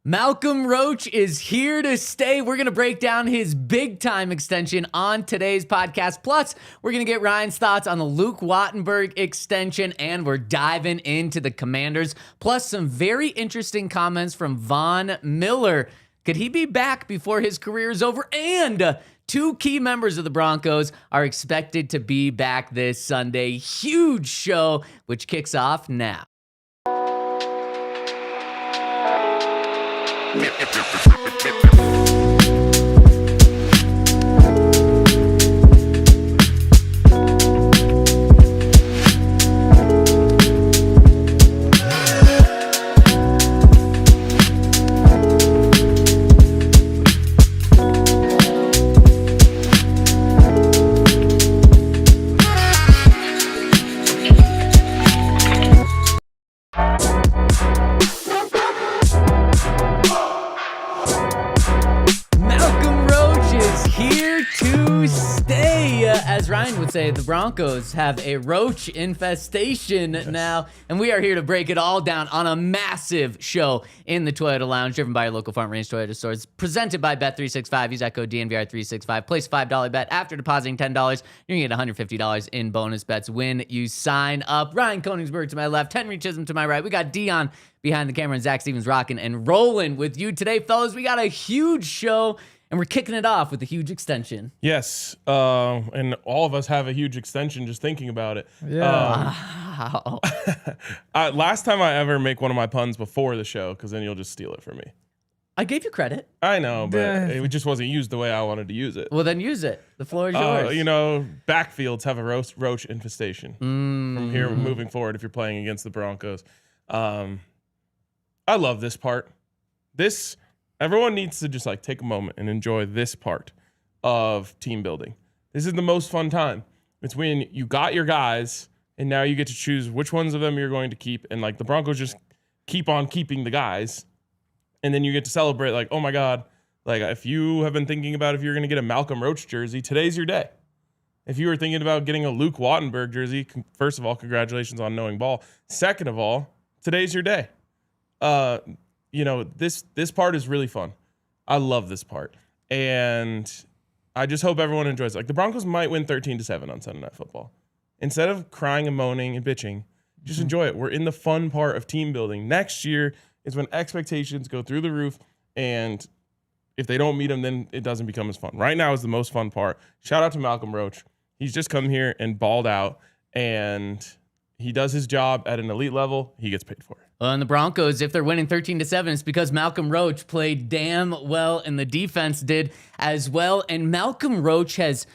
Malcolm Roach is here to stay. We're going to break down his big-time extension on today's podcast. Plus, we're going to get Ryan's thoughts on the Luke Wattenberg extension, and we're diving into the Commanders. Plus, some very interesting comments from Von Miller. Could he be back before his career is over? And two key members of the Broncos are expected to be back this Sunday. Huge show, which kicks off now. As Ryan would say, the Broncos have a roach infestation now, and we are here to break it all down on a massive show in the Toyota Lounge, driven by your local Farm Range Toyota stores, presented by Bet365. Use that code DNVR365. Place a $5 bet. After depositing $10, you're going to get $150 in bonus bets when you sign up. Ryan Koenigsberg to my left, Henry Chisholm to my right. We got Dion behind the camera and Zac Stevens rocking and rolling with you today, fellas. We got a huge show. And we're kicking it off with a huge extension. Yes, and all of us have a huge extension just thinking about it. Yeah. Wow. Last time I ever make one of my puns before the show, because then you'll just steal it from me. I gave you credit. I know, but it just wasn't used the way I wanted to use it. Well, then use it. The floor is yours. Backfields have a roach infestation from here moving forward if you're playing against the Broncos. I love this part. Everyone needs to just take a moment and enjoy this part of team building. This is the most fun time. It's when you got your guys and now you get to choose which ones of them you're going to keep. And the Broncos just keep on keeping the guys. And then you get to celebrate oh my God, if you have been thinking about if you're going to get a Malcolm Roach jersey, today's your day. If you were thinking about getting a Luke Wattenberg jersey, first of all, congratulations on knowing ball. Second of all, today's your day. This part is really fun. I love this part. And I just hope everyone enjoys it. The Broncos might win 13-7 on Sunday Night Football. Instead of crying and moaning and bitching, just enjoy it. We're in the fun part of team building. Next year is when expectations go through the roof, and if they don't meet them, then it doesn't become as fun. Right now is the most fun part. Shout out to Malcolm Roach. He's just come here and balled out, and he does his job at an elite level. He gets paid for it. And the Broncos, if they're winning 13-7, it's because Malcolm Roach played damn well, and the defense did as well. And Malcolm Roach has,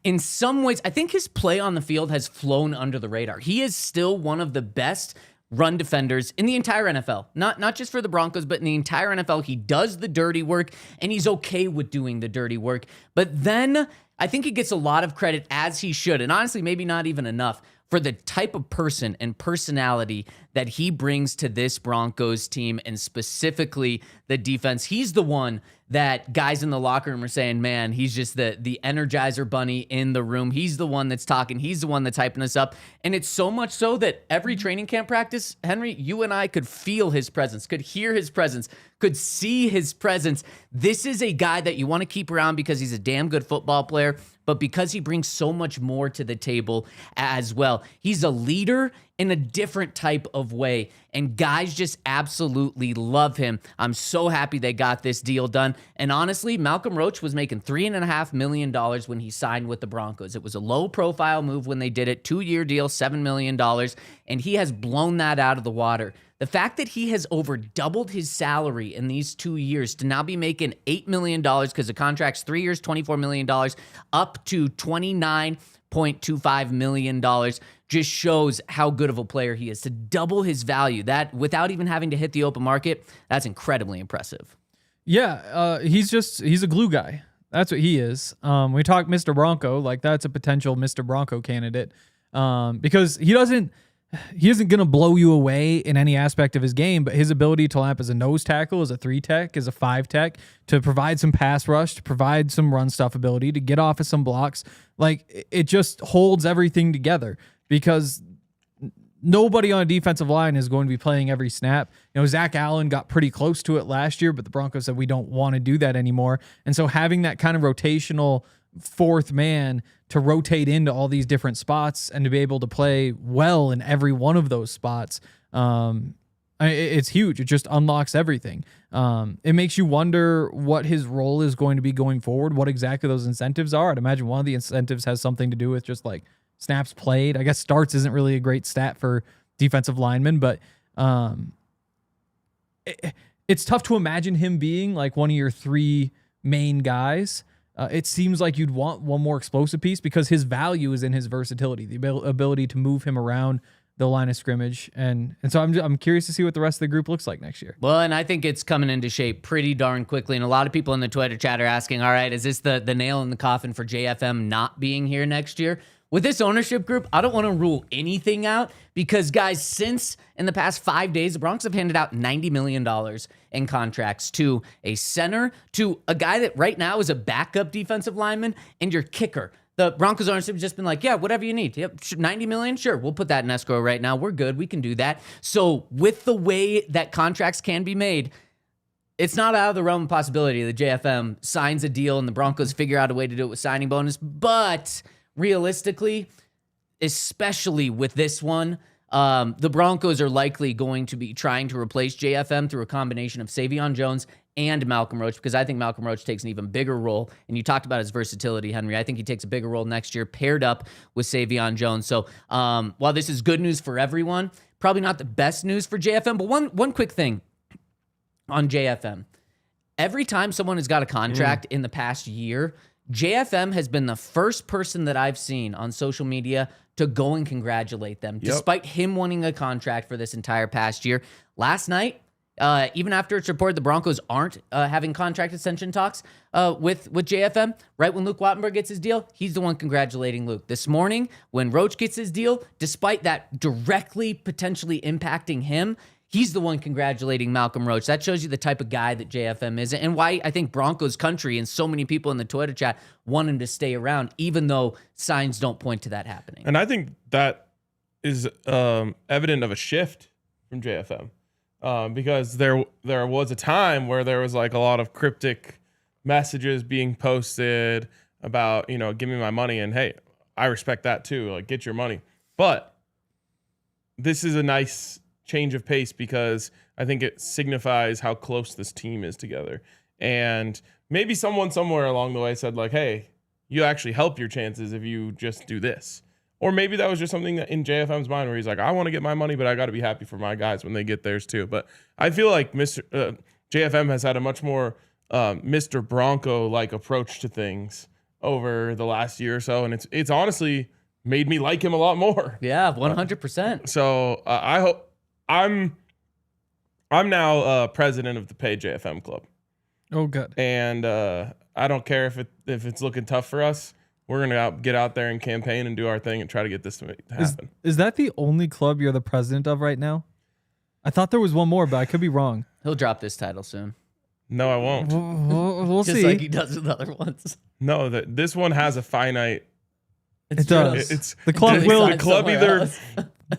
in some ways, I think his play on the field has flown under the radar. He is still one of the best run defenders in the entire NFL. Not just for the Broncos, but in the entire NFL. He does the dirty work, and he's okay with doing the dirty work. But then I think he gets a lot of credit, as he should, and honestly, maybe not even enough, for the type of person and personality that he brings to this Broncos team, and specifically the defense. He's the one that guys in the locker room are saying, man, he's just the Energizer bunny in the room. He's the one that's talking. He's the one that's hyping us up. And it's so much so that every training camp practice, Henry, you and I could feel his presence, could hear his presence, could see his presence. This is a guy that you want to keep around because he's a damn good football player, but because he brings so much more to the table as well. He's a leader in a different type of way, and guys just absolutely love him. I'm so happy they got this deal done. And honestly, Malcolm Roach was making $3.5 million when he signed with the Broncos. It was a low-profile move when they did it, 2-year deal, $7 million, and he has blown that out of the water. The fact that he has over doubled his salary in these 2 years to now be making $8 million, because the contract's 3 years, $24 million, up to $29.25 million, just shows how good of a player he is. To double his value, that without even having to hit the open market, that's incredibly impressive. Yeah, he's a glue guy. That's what he is. We talk Mr. Bronco, that's a potential Mr. Bronco candidate, because he isn't going to blow you away in any aspect of his game, but his ability to line up as a nose tackle, as a 3-tech, as a 5-tech, to provide some pass rush, to provide some run stuff ability, to get off of some blocks, it just holds everything together, because nobody on a defensive line is going to be playing every snap. Zach Allen got pretty close to it last year, but the Broncos said we don't want to do that anymore. And so having that kind of rotational fourth man to rotate into all these different spots and to be able to play well in every one of those spots, it's huge. It just unlocks everything. It makes you wonder what his role is going to be going forward, what exactly those incentives are. I'd imagine one of the incentives has something to do with just like snaps played. I guess starts isn't really a great stat for defensive linemen, but it's tough to imagine him being like one of your three main guys. It seems like you'd want one more explosive piece because his value is in his versatility, the ability to move him around the line of scrimmage. And so I'm curious to see what the rest of the group looks like next year. Well, and I think it's coming into shape pretty darn quickly. And a lot of people in the Twitter chat are asking, all right, is this the nail in the coffin for JFM not being here next year? With this ownership group, I don't want to rule anything out because, guys, since in the past 5 days, the Broncos have handed out $90 million in contracts to a center, to a guy that right now is a backup defensive lineman, and your kicker. The Broncos ownership has just been like, yeah, whatever you need. Yep, $90 million? Sure, we'll put that in escrow right now. We're good. We can do that. So with the way that contracts can be made, it's not out of the realm of possibility that JFM signs a deal and the Broncos figure out a way to do it with signing bonus. But realistically, especially with this one, the Broncos are likely going to be trying to replace JFM through a combination of Savion Jones and Malcolm Roach, because I think Malcolm Roach takes an even bigger role. And you talked about his versatility, Henry. I think he takes a bigger role next year paired up with Savion Jones. So while this is good news for everyone, probably not the best news for JFM. But one quick thing on JFM. Every time someone has got a contract in the past year, JFM has been the first person that I've seen on social media to go and congratulate them, despite him wanting a contract for this entire past year. Last night, even after it's reported the Broncos aren't having contract extension talks with JFM, right when Luke Wattenberg gets his deal, he's the one congratulating Luke. This morning, when Roach gets his deal, despite that directly potentially impacting him, he's the one congratulating Malcolm Roach. That shows you the type of guy that JFM is and why I think Broncos Country and so many people in the Twitter chat want him to stay around, even though signs don't point to that happening. And I think that is evident of a shift from JFM because there was a time where there was like a lot of cryptic messages being posted about, give me my money. And hey, I respect that too. Like, get your money. But this is a nice change of pace because I think it signifies how close this team is together. And maybe someone somewhere along the way said like, hey, you actually help your chances if you just do this. Or maybe that was just something that in JFM's mind where he's like, I want to get my money, but I got to be happy for my guys when they get theirs too. But I feel like JFM has had a much more Mr. Bronco-like approach to things over the last year or so. And it's honestly made me like him a lot more. Yeah, 100%. So I hope I'm now president of the Pay JFM Club. Oh, good. And I don't care if it's looking tough for us. We're gonna get out there and campaign and do our thing and try to get this to happen. Is that the only club you're the president of right now? I thought there was one more, but I could be wrong. He'll drop this title soon. No, I won't. We'll Just see. like he does with other ones. No, this one has a finite. It does. It's the club They will. sign the club somewhere either else.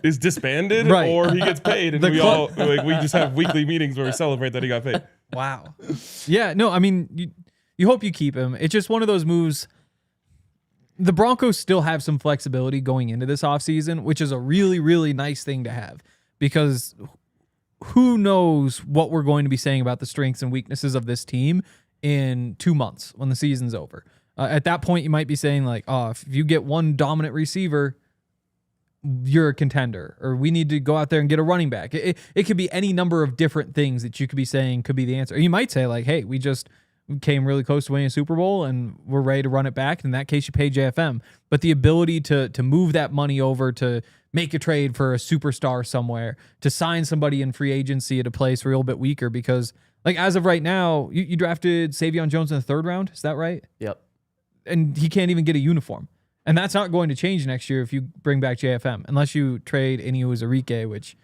is disbanded Right. or he gets paid, and The we club- we just have weekly meetings where we celebrate that he got paid. Wow. Yeah, no, I mean, you hope you keep him. It's just one of those moves. The Broncos still have some flexibility going into this offseason, which is a really, really nice thing to have because who knows what we're going to be saying about the strengths and weaknesses of this team in 2 months when the season's over. At that point, you might be saying like, oh, if you get one dominant receiver, you're a contender, or we need to go out there and get a running back. It could be any number of different things that you could be saying could be the answer. Or you might say like, hey, we just came really close to winning a Super Bowl and we're ready to run it back. In that case, you pay JFM. But the ability to move that money over, to make a trade for a superstar somewhere, to sign somebody in free agency at a place where you're a little bit weaker because like as of right now, you drafted Savion Jones in the 3rd round. Is that right? Yep. And he can't even get a uniform. And that's not going to change next year if you bring back JFM, unless you trade Iniuwazurike, which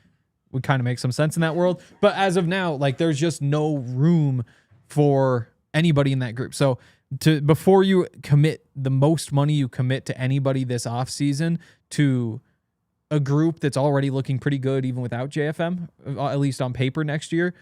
would kind of make some sense in that world. But as of now, like there's just no room for anybody in that group. So before you commit the most money you commit to anybody this offseason to a group that's already looking pretty good even without JFM, at least on paper next year,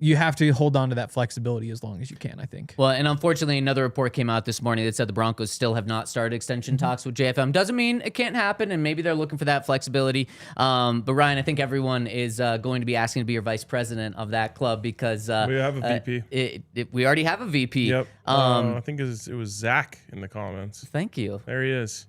you have to hold on to that flexibility as long as you can, I think. Well, and unfortunately, another report came out this morning that said the Broncos still have not started extension talks with JFM. Doesn't mean it can't happen, and maybe they're looking for that flexibility. But Ryan, I think everyone is going to be asking to be your vice president of that club because we have a VP. We already have a VP. Yep. I think it was Zach in the comments. Thank you. There he is.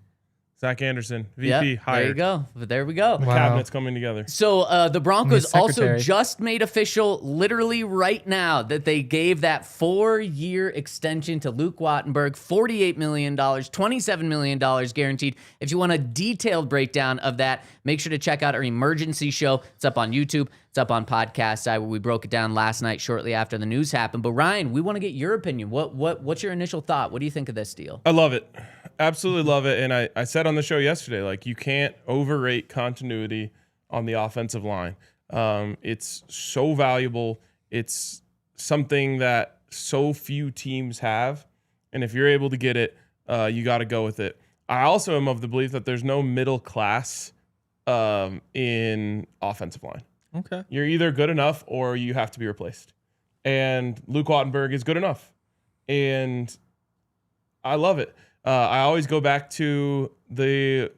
Zach Anderson, VP, Yep, hired. there you go. There we go. The cabinet's coming together. So the Broncos also secretary. just made official, literally right now, that they gave that 4-year extension to Luke Wattenberg, $48 million, $27 million guaranteed. If you want a detailed breakdown of that, make sure to check out our emergency show. It's up on YouTube. It's up on Podcast Side, where we broke it down last night shortly after the news happened. But Ryan, we want to get your opinion. What's your initial thought? What do you think of this deal? I love it. Absolutely love it. And I said on the show yesterday, like, you can't overrate continuity on the offensive line. It's so valuable. It's something that so few teams have. And if you're able to get it, you got to go with it. I also am of the belief that there's no middle class in offensive line. Okay. You're either good enough or you have to be replaced. And Luke Wattenberg is good enough. And I love it. I always go back to the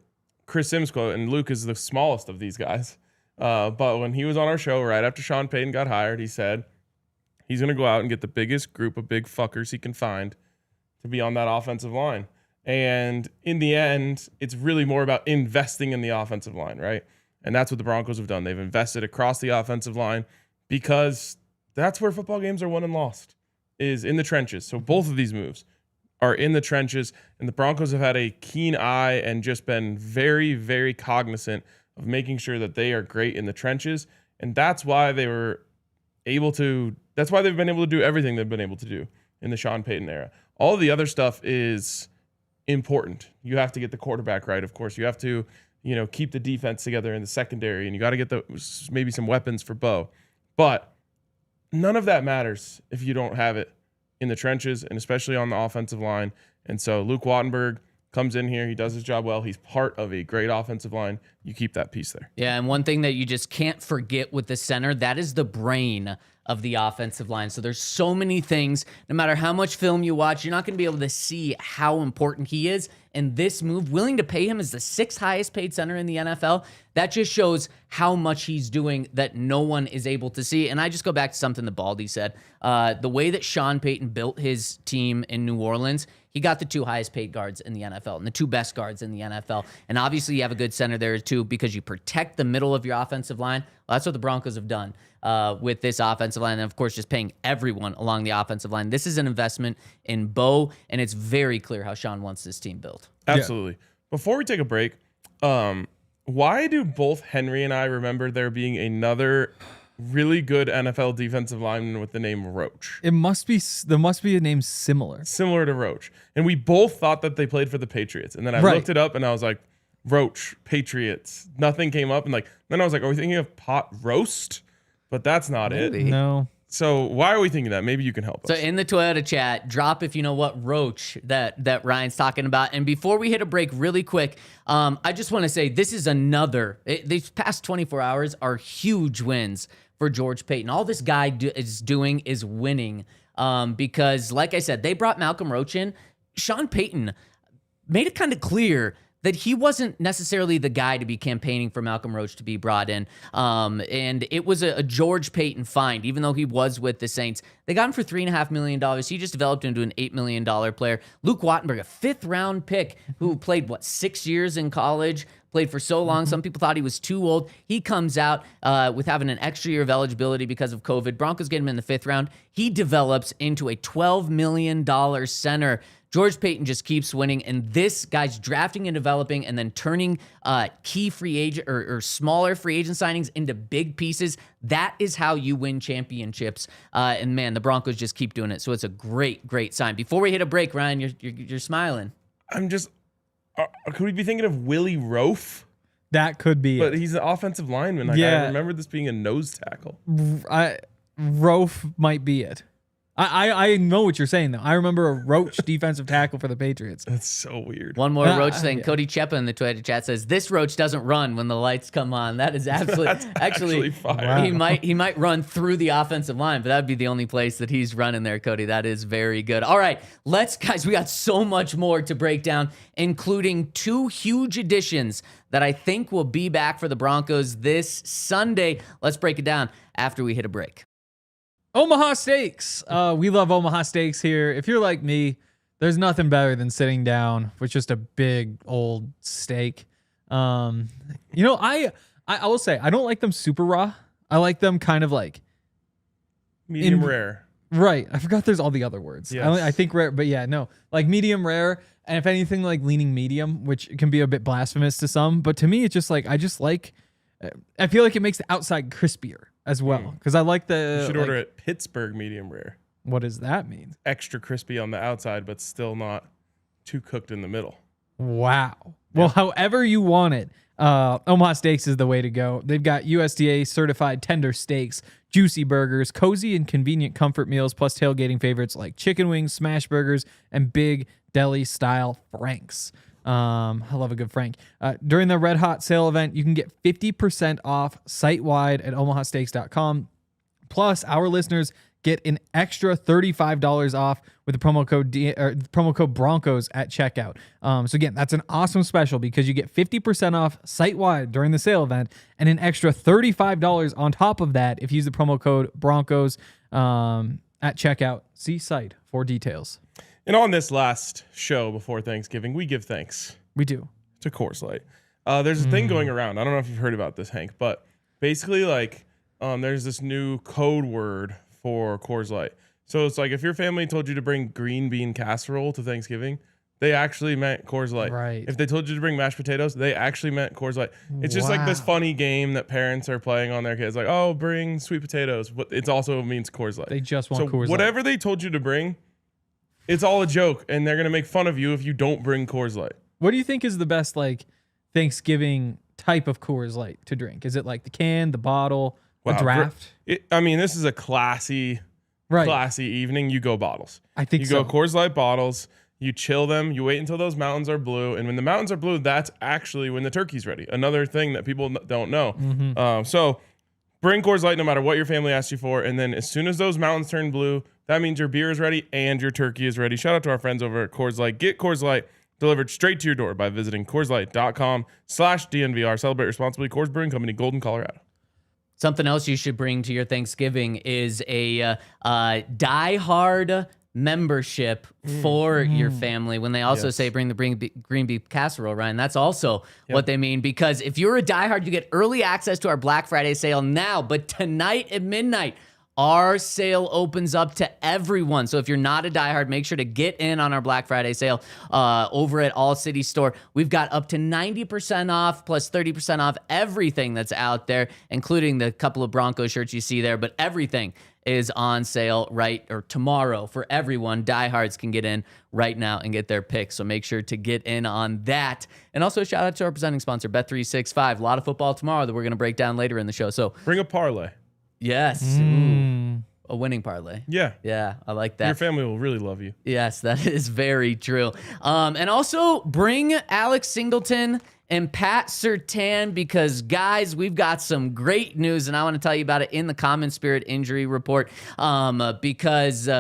Chris Sims quote, and Luke is the smallest of these guys. But when he was on our show right after Sean Payton got hired, he said he's going to go out and get the biggest group of big fuckers he can find to be on that offensive line. And in the end, it's really more about investing in the offensive line, right? And that's what the Broncos have done. They've invested across the offensive line because that's where football games are won and lost, is in the trenches. So both of these moves are in the trenches, and the Broncos have had a keen eye and just been very, very cognizant of making sure that they are great in the trenches. And that's why they've been able to do everything they've been able to do in the Sean Payton era. All of the other stuff is important. You have to get the quarterback right, of course. You have to, keep the defense together in the secondary, and you got to get maybe some weapons for Bo. But none of that matters if you don't have it in the trenches, and especially on the offensive line. And so Luke Wattenberg comes in here. He does his job well. He's part of a great offensive line. You keep that piece there. Yeah, and one thing that you just can't forget with the center, that is the brain of the offensive line. So there's so many things. No matter how much film you watch, you're not going to be able to see how important he is. And this move, willing to pay him as the 6th highest paid center in the NFL, that just shows how much he's doing that no one is able to see. And I just go back to something that Baldy said. The way that Sean Payton built his team in New Orleans, he got the 2 highest paid guards in the NFL and the 2 best guards in the NFL. And obviously you have a good center there too, because you protect the middle of your offensive line. Well, that's what the Broncos have done with this offensive line. And of course, just paying everyone along the offensive line. This is an investment in Bo, and it's very clear how Sean wants this team built. Absolutely. Yeah. Before we take a break, why do both Henry and I remember there being another really good NFL defensive lineman with the name Roach? There must be a name similar to Roach. And we both thought that they played for the Patriots. And then I looked it up and I was like, Roach, Patriots. Nothing came up. And then I was like, are we thinking of pot roast? But that's not it. No. So why are we thinking that? Maybe you can help us. So in the Toyota chat, drop if you know what Roach that Ryan's talking about. And before we hit a break really quick, I just want to say this is these past 24 hours are huge wins for George Payton. All this guy is doing is winning because, like I said, they brought Malcolm Roach in. Sean Payton made it kind of clear that he wasn't necessarily the guy to be campaigning for Malcolm Roach to be brought in. And it was a George Payton find, even though he was with the Saints. They got him for $3.5 million. He just developed into an $8 million player. Luke Wattenberg, a 5th-round pick who played, 6 years in college, played for so long. Some people thought he was too old. He comes out with having an extra year of eligibility because of COVID. Broncos get him in the 5th round. He develops into a $12 million center. George Payton just keeps winning, and this guy's drafting and developing and then turning key free agent or smaller free agent signings into big pieces. That is how you win championships. And man, the Broncos just keep doing it. So it's a great, great sign. Before we hit a break, Ryan, you're smiling. I'm just, could we be thinking of Willie Roaf? That could be But it. he's an offensive lineman. I remember this being a nose tackle. Roaf might be it. I know what you're saying, though. I remember a Roach defensive tackle for the Patriots. That's so weird. One more Roach thing. Yeah. Cody Chepa in the Twitter chat says, this Roach doesn't run when the lights come on. That is absolutely... That's actually fire. He might run through the offensive line, but that'd be the only place that he's running there, Cody. That is very good. All right, guys, we got so much more to break down, including 2 huge additions that I think will be back for the Broncos this Sunday. Let's break it down after we hit a break. Omaha Steaks. We love Omaha Steaks here. If you're like me, there's nothing better than sitting down with just a big old steak. I will say I don't like them super raw. I like them kind of like Medium rare. Right. I forgot there's all the other words. Yes. I think rare, but yeah, no. Like medium rare, and if anything, like leaning medium, which can be a bit blasphemous to some. But to me, it's just like, I feel like it makes the outside crispier as well. Because I like the... You should order it Pittsburgh medium rare. What does that mean? Extra crispy on the outside, but still not too cooked in the middle. Wow. Well, however you want it, Omaha Steaks is the way to go. They've got USDA certified tender steaks, juicy burgers, cozy and convenient comfort meals, plus tailgating favorites like chicken wings, smash burgers, and big deli style franks. I love a good frank. During the Red Hot sale event, you can get 50% off site-wide at omahasteaks.com. Plus, our listeners get an extra $35 off with the promo code Broncos at checkout. So again, that's an awesome special because you get 50% off site-wide during the sale event and an extra $35 on top of that if you use the promo code Broncos at checkout. See site for details. And on this last show before Thanksgiving, we give thanks. We do. To Coors Light. There's a thing going around. I don't know if you've heard about this, Hank, but basically there's this new code word for Coors Light. So it's like if your family told you to bring green bean casserole to Thanksgiving, they actually meant Coors Light. Right. If they told you to bring mashed potatoes, they actually meant Coors Light. It's just like this funny game that parents are playing on their kids. Like, oh, bring sweet potatoes. But it also means Coors Light. They just want Coors Light. Whatever they told you to bring, it's all a joke. And they're going to make fun of you if you don't bring Coors Light. What do you think is the best Thanksgiving type of Coors Light to drink? Is it like the can, the bottle, a draft? This is a classy evening. You go bottles. I think so. You go Coors Light bottles. You chill them. You wait until those mountains are blue. And when the mountains are blue, that's actually when the turkey's ready. Another thing that people don't know. Mm-hmm. So bring Coors Light no matter what your family asks you for. And then as soon as those mountains turn blue, that means your beer is ready and your turkey is ready. Shout out to our friends over at Coors Light. Get Coors Light delivered straight to your door by visiting CoorsLight.com/DNVR. Celebrate responsibly. Coors Brewing Company, Golden, Colorado. Something else you should bring to your Thanksgiving is a die-hard membership for your family. When they also say bring the green beef casserole, Ryan, that's also what they mean. Because if you're a diehard, you get early access to our Black Friday sale now. But tonight at midnight, our sale opens up to everyone. So if you're not a diehard, make sure to get in on our Black Friday sale over at All City Store. We've got up to 90% off plus 30% off everything that's out there, including the couple of Bronco shirts you see there. But everything is on sale tomorrow for everyone. Diehards can get in right now and get their picks. So make sure to get in on that. And also shout out to our presenting sponsor, Bet365. A lot of football tomorrow that we're going to break down later in the show. So bring a parlay. Yes. Ooh, a winning parlay. Yeah. Yeah, I like that. Your family will really love you. Yes, that is very true. And also bring Alex Singleton and Pat Surtain because, guys, we've got some great news, and I want to tell you about it in the Common Spirit Injury Report because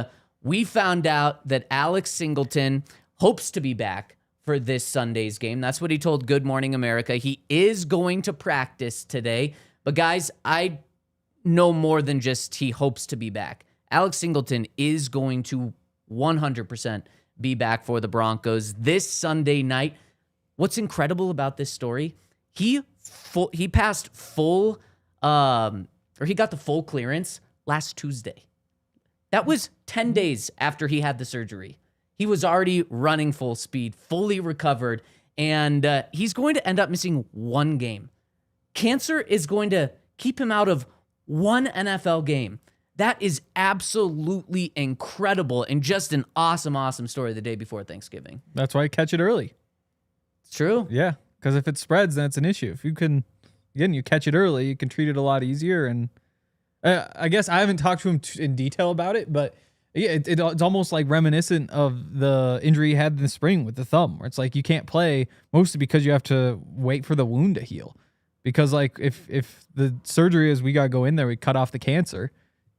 we found out that Alex Singleton hopes to be back for this Sunday's game. That's what he told Good Morning America. He is going to practice today. But, guys, I know more than just he hopes to be back. Alex Singleton is going to 100% be back for the Broncos this Sunday night. What's incredible about this story, he passed full, he got the full clearance last Tuesday. That was 10 days after he had the surgery. He was already running full speed, fully recovered, and he's going to end up missing one game. Cancer is going to keep him out of one NFL game. That is absolutely incredible and just an awesome, awesome story the day before Thanksgiving. That's why I catch it early. It's true. Yeah, because if it spreads, then it's an issue. If you you catch it early, you can treat it a lot easier. And I guess I haven't talked to him in detail about it, but Yeah, it's almost like reminiscent of the injury he had in the spring with the thumb, where it's like you can't play mostly because you have to wait for the wound to heal. Because like if the surgery is we gotta go in there, we cut off the cancer,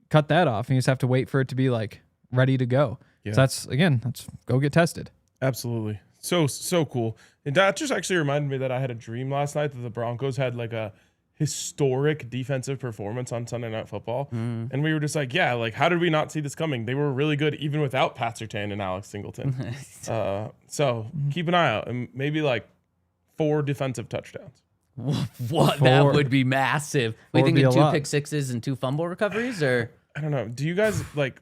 cut that off, and you just have to wait for it to be like ready to go. Yeah. So that's go get tested. Absolutely. So cool. And that just actually reminded me that I had a dream last night that the Broncos had like a historic defensive performance on Sunday Night Football. And we were just like, yeah, like how did we not see this coming? They were really good even without Pat Surtain and Alex Singleton. So keep an eye out and maybe like 4 defensive touchdowns. What? That would be massive. We thinking 2 pick sixes and 2 fumble recoveries, or I don't know. Do you guys like?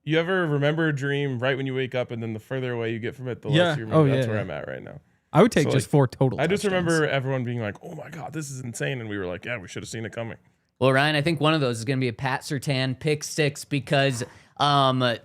You ever remember a dream right when you wake up, and then the further away you get from it, the less you remember? That's where I'm at right now. I would take just 4 total. I just remember everyone being like, "Oh my god, this is insane," and we were like, "Yeah, we should have seen it coming." Well, Ryan, I think one of those is going to be a Pat Surtain pick 6 because a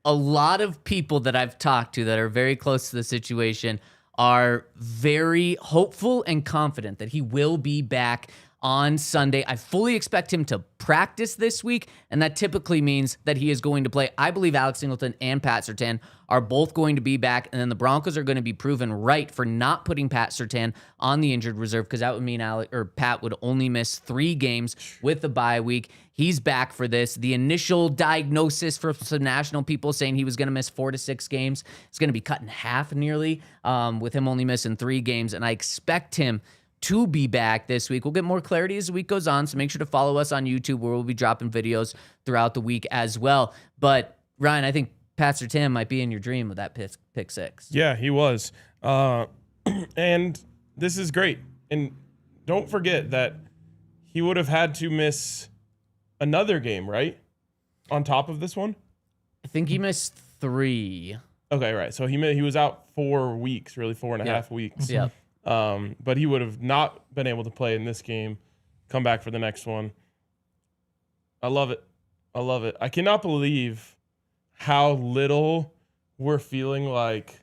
lot of people that I've talked to that are very close to the situation are very hopeful and confident that he will be back on Sunday. I fully expect him to practice this week, and that typically means that he is going to play. I believe Alex Singleton and Pat Surtain are both going to be back, and then the Broncos are going to be proven right for not putting Pat Surtain on the injured reserve, because that would mean Pat would only miss 3 games with the bye week. He's back for this. The initial diagnosis for some national people saying he was going to miss 4 to 6 games is going to be cut in half nearly, with him only missing 3 games, and I expect him to be back this week. We'll get more clarity as the week goes on, so make sure to follow us on YouTube where we'll be dropping videos throughout the week as well. But, Ryan, I think Pat Surtain might be in your dream with that pick 6. Yeah, he was. And this is great. And don't forget that he would have had to miss another game, right? On top of this one? I think he missed 3. Okay, right. So he was out 4 weeks, really 4.5 weeks. Yeah. But he would have not been able to play in this game, come back for the next one. I love it. I cannot believe how little we're feeling like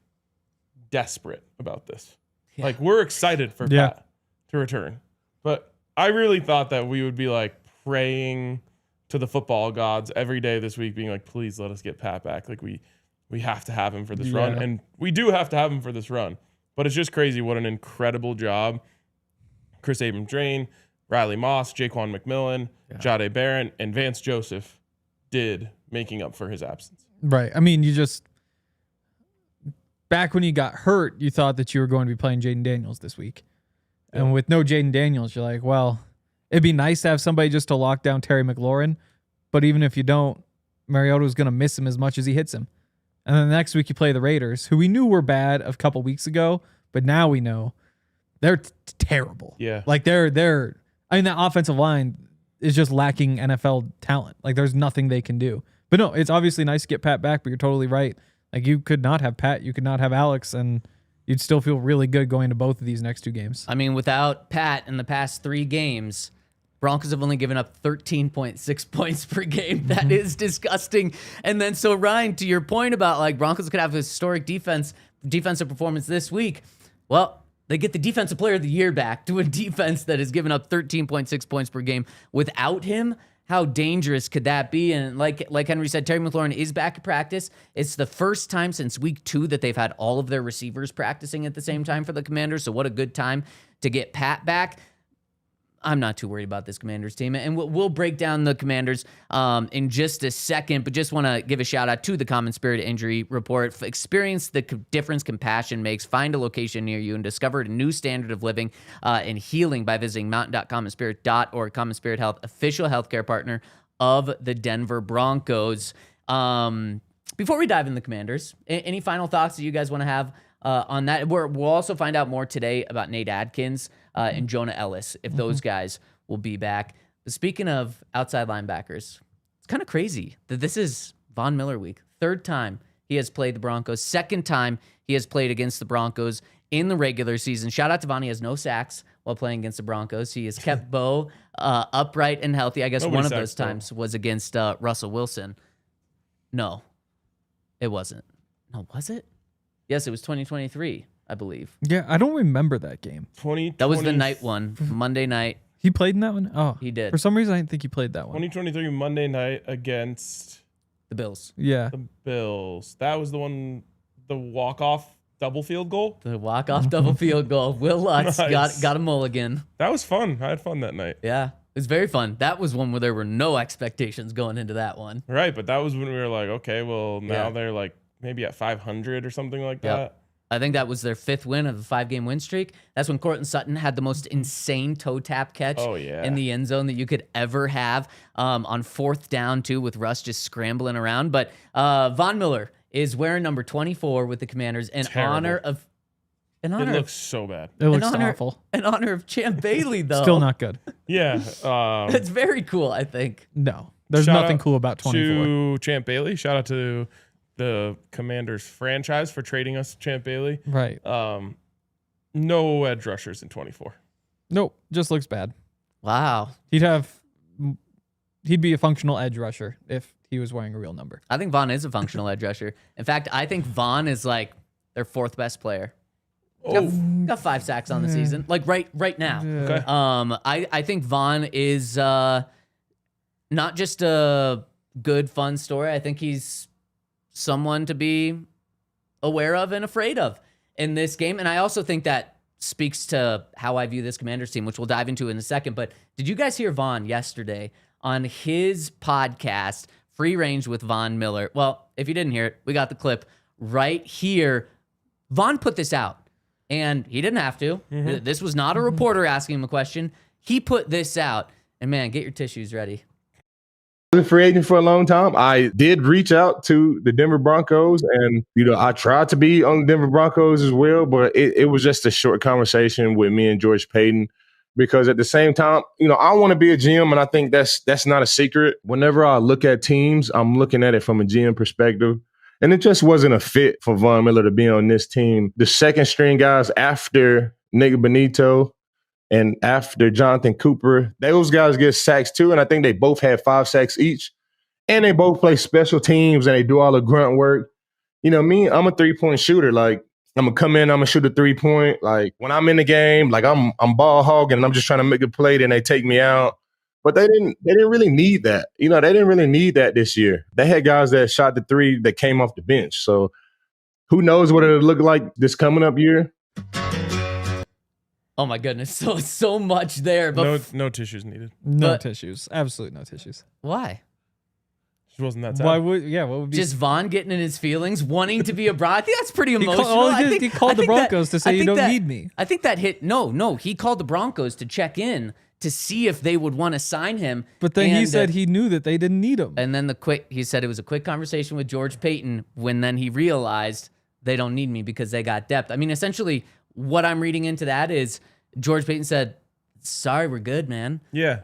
desperate about this. Yeah. Like we're excited for Pat to return. But I really thought that we would be like praying to the football gods every day this week, being like, please let us get Pat back. Like we have to have him for this run. And we do have to have him for this run. But it's just crazy what an incredible job Chris Abrams-Drain, Riley Moss, Jaquan McMillian, Jahdae Barron, and Vance Joseph did making up for his absence. Right. I mean, you just back when you got hurt, you thought that you were going to be playing Jaden Daniels this week. Yeah. And with no Jaden Daniels, you're like, well, it'd be nice to have somebody just to lock down Terry McLaurin. But even if you don't, Mariota's going to miss him as much as he hits him. And then the next week you play the Raiders, who we knew were bad a couple weeks ago, but now we know they're terrible. Yeah. Like that offensive line is just lacking NFL talent. Like there's nothing they can do. But no, it's obviously nice to get Pat back, but you're totally right. Like you could not have Pat, you could not have Alex, and you'd still feel really good going to both of these next 2 games. I mean, without Pat in the past 3 games, Broncos have only given up 13.6 points per game. That is disgusting. And then, so Ryan, to your point about like Broncos could have a historic defensive performance this week. Well, they get the defensive player of the year back to a defense that has given up 13.6 points per game. Without him, how dangerous could that be? And like Henry said, Terry McLaurin is back at practice. It's the first time since week 2 that they've had all of their receivers practicing at the same time for the Commanders. So what a good time to get Pat back. I'm not too worried about this Commanders team, and we'll break down the Commanders in just a second, but just want to give a shout out to the Common Spirit Injury Report. Experience the difference compassion makes. Find a location near you and discover a new standard of living and healing by visiting mountain.commonspirit.org. Common Spirit Health, official healthcare partner of the Denver Broncos. Before we dive into the Commanders, any final thoughts that you guys want to have on that? We'll also find out more today about Nate Adkins and Jonah Ellis, if those guys will be back. But speaking of outside linebackers, it's kind of crazy that this is Von Miller week. 3rd time he has played the Broncos. 2nd time he has played against the Broncos in the regular season. Shout out to Von. He has no sacks while playing against the Broncos. He has kept Bo upright and healthy. I guess one of those times was against Russell Wilson. No, it wasn't. No, was it? Yes, it was 2023, I believe. Yeah, I don't remember that game. That was the night one, Monday night. He played in that one? Oh, he did. For some reason, I didn't think he played that one. 2023 Monday night against The Bills. Yeah. The Bills. That was the one, the walk-off double field goal. The walk-off double field goal. Will Lutz Nice. got a mulligan. That was fun. I had fun that night. Yeah, it was very fun. That was one where there were no expectations going into that one. Right, but that was when we were like, okay, well, now Yeah. they're like maybe at 500 or something like Yep. that. I think that was their 5th win of a 5-game win streak. That's when Courtland Sutton had the most insane toe tap catch in the end zone that you could ever have on 4th down, too, with Russ just scrambling around. But Von Miller is wearing number 24 with the Commanders in Terrible. honor of... It looks so bad. It looks honor, awful. In honor of Champ Bailey, though. Still not good. Yeah. It's very cool, I think. No. There's Shout nothing out cool about 24. To Champ Bailey. Shout out to the Commanders franchise for trading us Champ Bailey. Right. No edge rushers in 24. Nope. Just looks bad. Wow. He'd be a functional edge rusher if he was wearing a real number. I think Vaughn is a functional edge rusher. In fact, I think Vaughn is like their 4th best player. Got 5 sacks on the season, like right now. Okay. I think Vaughn is not just a good, fun story. I think he's someone to be aware of and afraid of in this game. And I also think that speaks to how I view this Commanders team, which we'll dive into in a second. But did you guys hear Vaughn yesterday on his podcast, Free Range with Von Miller? Well, if you didn't hear it, we got the clip right here. Vaughn put this out. And he didn't have to. This was not a reporter asking him a question. He put this out. And man, get your tissues ready. I was a free agent for a long time. I did reach out to the Denver Broncos, and I tried to be on the Denver Broncos as well, but it was just a short conversation with me and George Payton. Because at the same time, I want to be a GM, and I think that's not a secret. Whenever I look at teams, I'm looking at it from a GM perspective. And it just wasn't a fit for Von Miller to be on this team. The second string guys after Nick Benito and after Jonathan Cooper, those guys get sacks too. And I think they both had 5 sacks each. And they both play special teams and they do all the grunt work. Me, I'm a 3-point shooter. Like, I'm going to come in, I'm going to shoot a 3-point. Like, when I'm in the game, like I'm ball hogging and I'm just trying to make a play, then they take me out. But they didn't really need that. They didn't really need that this year. They had guys that shot the 3 that came off the bench. So who knows what it'll look like this coming up year? Oh my goodness, so much there. But No tissues needed. No tissues. Absolutely no tissues. why? She wasn't that sad. Why would, what would be? Just Vaughn getting in his feelings, wanting to be a Bron. I think that's pretty he emotional. called the Broncos to say you don't need me. I think that hit. No, he called the Broncos to check in to see if they would want to sign him. But then he said he knew that they didn't need him. And then he said it was a quick conversation with George Payton when then he realized they don't need me because they got depth. I mean, essentially what I'm reading into that is George Payton said, sorry, we're good, man. Yeah.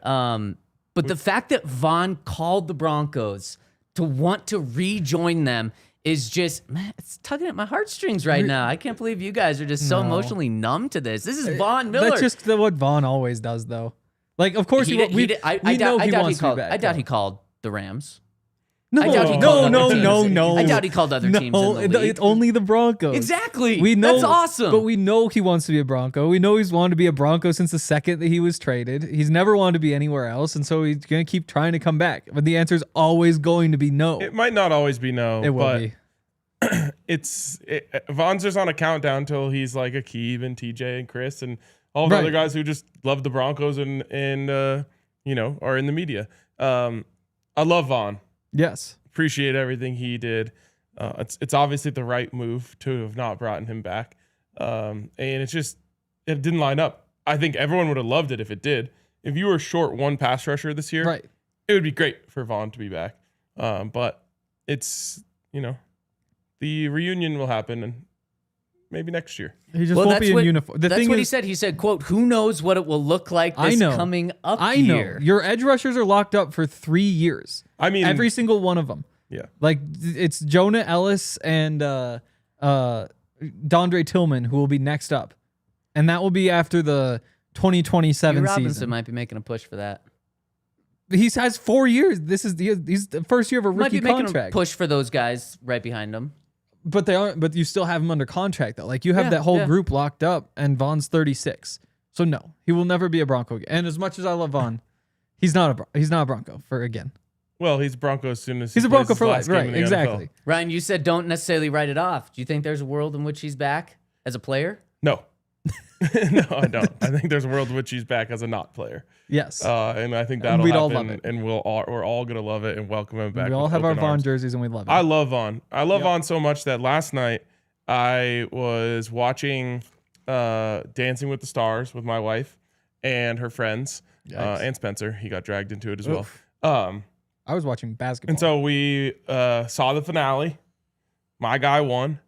But the fact that Vaughn called the Broncos to want to rejoin them is just, man, it's tugging at my heartstrings right now. I can't believe you guys are just so emotionally numb to this. This is Von Miller. That's just what Vaughn always does, though. Like, of course, I doubt he called the Rams. No, I doubt he called other teams. no. I doubt he called other teams in the league. It's only the Broncos. Exactly. We know, that's awesome. But we know he wants to be a Bronco. We know he's wanted to be a Bronco since the second that he was traded. He's never wanted to be anywhere else, and so he's going to keep trying to come back. But the answer is always going to be no. It might not always be no. It will but be. Von's just on a countdown till he's like Akeem and TJ and Chris and all the other guys who just love the Broncos and are in the media. I love Von. Yes. Appreciate everything he did. It's obviously the right move to have not brought him back. And it didn't line up. I think everyone would have loved it if it did. If you were short one pass rusher this year, Right. it would be great for Von to be back. But it's, the reunion will happen and maybe next year. He just won't be in uniform. That's what he said. He said, quote, who knows what it will look like this coming up I year. know. Your edge rushers are locked up for 3 years. I mean, every single one of them. Yeah. Like, it's Jonah Ellis and Dondre Tillman who will be next up. And that will be after the 2027 Robinson season. might be making a push for that. He has 4 years. He's the first year of a rookie Might be contract. making a push for those guys right behind him. But they aren't. But you still have him under contract though. Like you have that whole group locked up, and Von's 36. So no, he will never be a Bronco. And as much as I love Von, he's not a Bronco for again. Well, he's Broncos as soon as He's a plays Bronco his for last life, game right? in the Exactly. NFL. Ryan, you said don't necessarily write it off. Do you think there's a world in which he's back as a player? No. No, I don't. I think there's a world in which he's back as a not player. Yes. And I think that'll We'd happen. all love it. And we're all going to love it and welcome him back. We all with have our open Vaughn arms. jerseys and we love it. I love Vaughn. I love Vaughn so much that last night I was watching Dancing with the Stars with my wife and her friends and Spencer. He got dragged into it as well. I was watching basketball. And so we saw the finale. My guy won.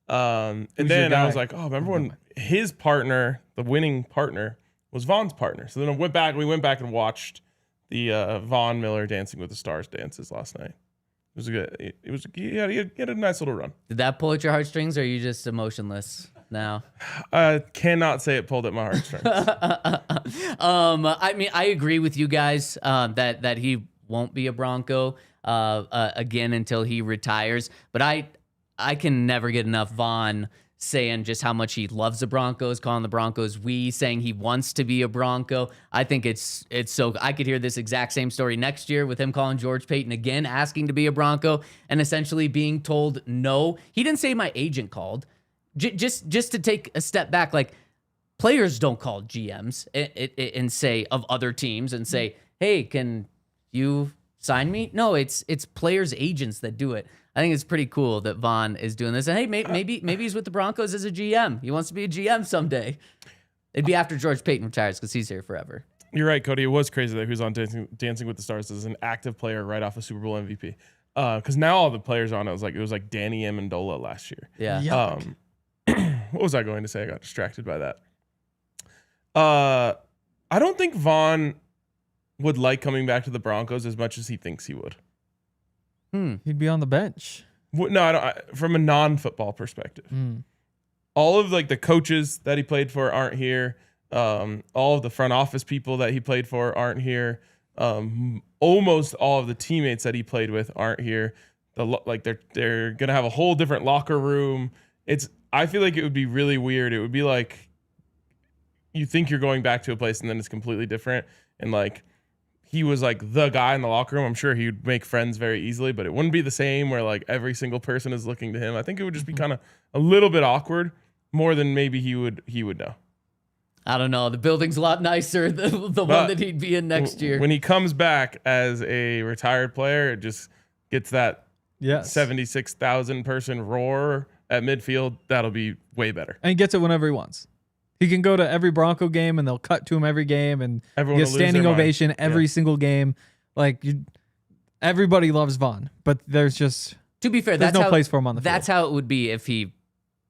And Who's then your I guy? was like, oh, remember when his partner, the winning partner, was Vaughn's partner. So then we went back and watched the Vaughn Miller Dancing with the Stars dances last night. It was good. He had a nice little run. Did that pull at your heartstrings, or are you just emotionless now? I cannot say it pulled at my heartstrings. I mean, I agree with you guys that he won't be a Bronco again until he retires. But I can never get enough Vaughn saying just how much he loves the Broncos, calling the Broncos we, saying he wants to be a Bronco. I think it's so. I could hear this exact same story next year with him calling George Payton again, asking to be a Bronco, and essentially being told no. He didn't say my agent called. Just to take a step back, like players don't call GMs and say of other teams and say, hey, can you sign me? No, it's players' agents that do it. I think it's pretty cool that Vaughn is doing this. And hey, maybe he's with the Broncos as a GM. He wants to be a GM someday. It'd be after George Payton retires because he's here forever. You're right, Cody. It was crazy that he was on Dancing with the Stars as an active player right off a Super Bowl MVP. Because now all the players on it was like Danny Amendola last year. Yeah. What was I going to say? I got distracted by that. I don't think Vaughn would like coming back to the Broncos as much as he thinks he would. He'd be on the bench. No, I don't. From a non-football perspective, all of like the coaches that he played for aren't here. All of the front office people that he played for aren't here. Almost all of the teammates that he played with aren't here. They're gonna have a whole different locker room. I feel like it would be really weird. It would be like you think you're going back to a place and then it's completely different. And like he was like the guy in the locker room. I'm sure he would make friends very easily, but it wouldn't be the same where like every single person is looking to him. I think it would just be kind of a little bit awkward, more than maybe he would know. I don't know. The building's a lot nicer than the one that he'd be in next year. When he comes back as a retired player, it just gets that 76,000 person roar at midfield. That'll be way better. And he gets it whenever he wants. He can go to every Bronco game and they'll cut to him every game and Everyone get will lose standing their ovation mind. every single game. Like everybody loves Vaughn, but there's just To be fair, there's that's no how, place for him on the That's field. how it would be if he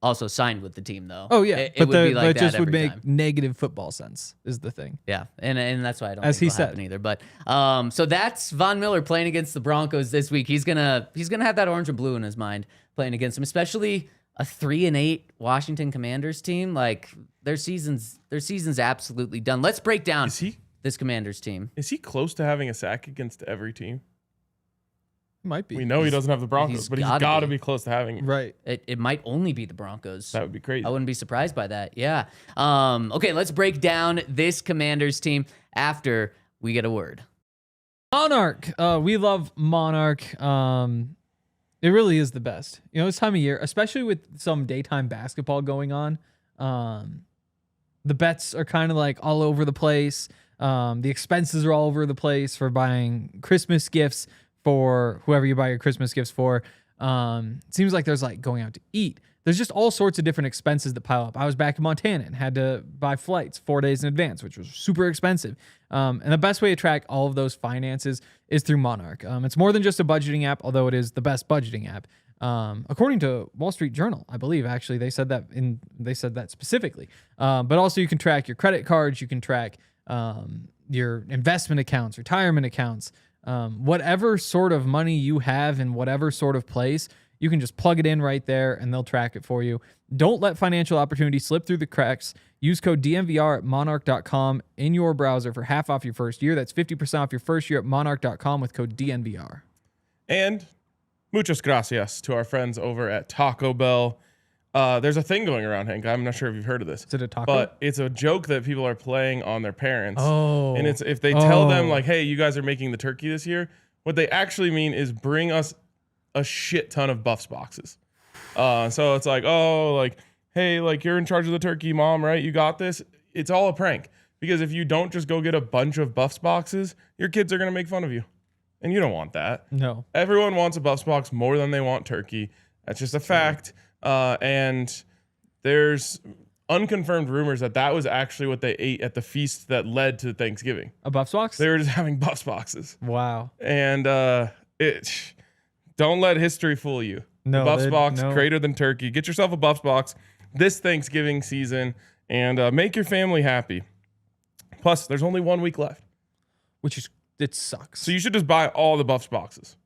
also signed with the team, though. Oh yeah, it but would be like that just would every make time. negative football sense is the thing. Yeah, and that's why I don't As think he it'll happen said. either. But so that's Von Miller playing against the Broncos this week. He's gonna have that orange and blue in his mind playing against him, especially a 3-8 Washington Commanders team. Like their season's absolutely done. Let's break down this Commanders team. Is he close to having a sack against every team? Might be. We know he doesn't have the Broncos, he's but he's gotta got to be. be close to having it. Right. It might only be the Broncos. That would be crazy. I wouldn't be surprised by that. Yeah. Okay, let's break down this Commanders team after we get a word. Monarch. We love Monarch. It really is the best. You know, this time of year, especially with some daytime basketball going on, the bets are kind of like all over the place. The expenses are all over the place for buying Christmas gifts for whoever you buy your Christmas gifts for. It seems like there's like going out to eat. There's just all sorts of different expenses that pile up. I was back in Montana and had to buy flights 4 days in advance, which was super expensive. And the best way to track all of those finances is through Monarch. It's more than just a budgeting app, although it is the best budgeting app. According to Wall Street Journal, I believe, actually, they said that specifically. But also you can track your credit cards, you can track your investment accounts, retirement accounts, whatever sort of money you have in whatever sort of place. You can just plug it in right there and they'll track it for you. Don't let financial opportunity slip through the cracks. Use code DNVR at monarch.com in your browser for half off your first year. That's 50% off your first year at monarch.com with code DNVR. And muchas gracias to our friends over at Taco Bell. There's a thing going around, Hank. I'm not sure if you've heard of this. Is it a taco? But it's a joke that people are playing on their parents. Oh. And it's if they tell them like, hey, you guys are making the turkey this year, What they actually mean is bring us a shit ton of Buffs boxes. So it's like, oh, like, hey, like you're in charge of the turkey, Mom, right? You got this. It's all a prank. Because if you don't just go get a bunch of Buffs boxes, your kids are going to make fun of you. And you don't want that. No. Everyone wants a Buffs box more than they want turkey. That's just a fact. And there's unconfirmed rumors that was actually what they ate at the feast that led to Thanksgiving. A Buffs box? They were just having Buffs boxes. Wow. And don't let history fool you. No, the Buffs box, greater than turkey. Get yourself a Buffs box this Thanksgiving season and make your family happy. Plus, there's only 1 week left. It sucks. So you should just buy all the Buffs boxes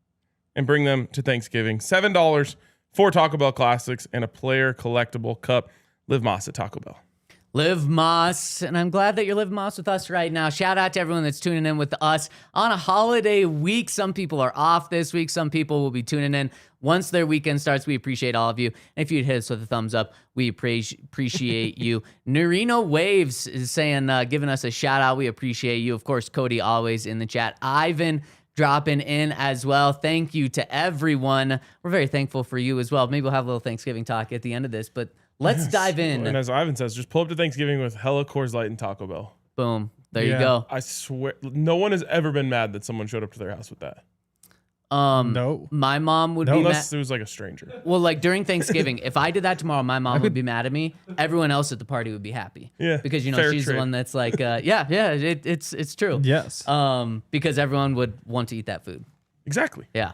and bring them to Thanksgiving. $7 for Taco Bell Classics and a player collectible cup. Live Moss at Taco Bell. Live Moss, and I'm glad that you're Live Moss with us right now. Shout out to everyone that's tuning in with us on a holiday week. Some people are off this week. Some people will be tuning in once their weekend starts. We appreciate all of you. And if you'd hit us with a thumbs up, we appreciate you. Nerino Waves is saying, giving us a shout out. We appreciate you. Of course, Cody always in the chat. Ivan dropping in as well. Thank you to everyone. We're very thankful for you as well. Maybe we'll have a little Thanksgiving talk at the end of this, but let's dive in. And as Ivan says, just pull up to Thanksgiving with hella Coors Light and Taco Bell. Boom. There you go. I swear, no one has ever been mad that someone showed up to their house with that. No. My mom would be mad. Unless it was like a stranger. Well, like during Thanksgiving, if I did that tomorrow, my mom would be mad at me. Everyone else at the party would be happy. Yeah. Because, fair she's trade. the one that's like, it's true. Yes. Because everyone would want to eat that food. Exactly. Yeah.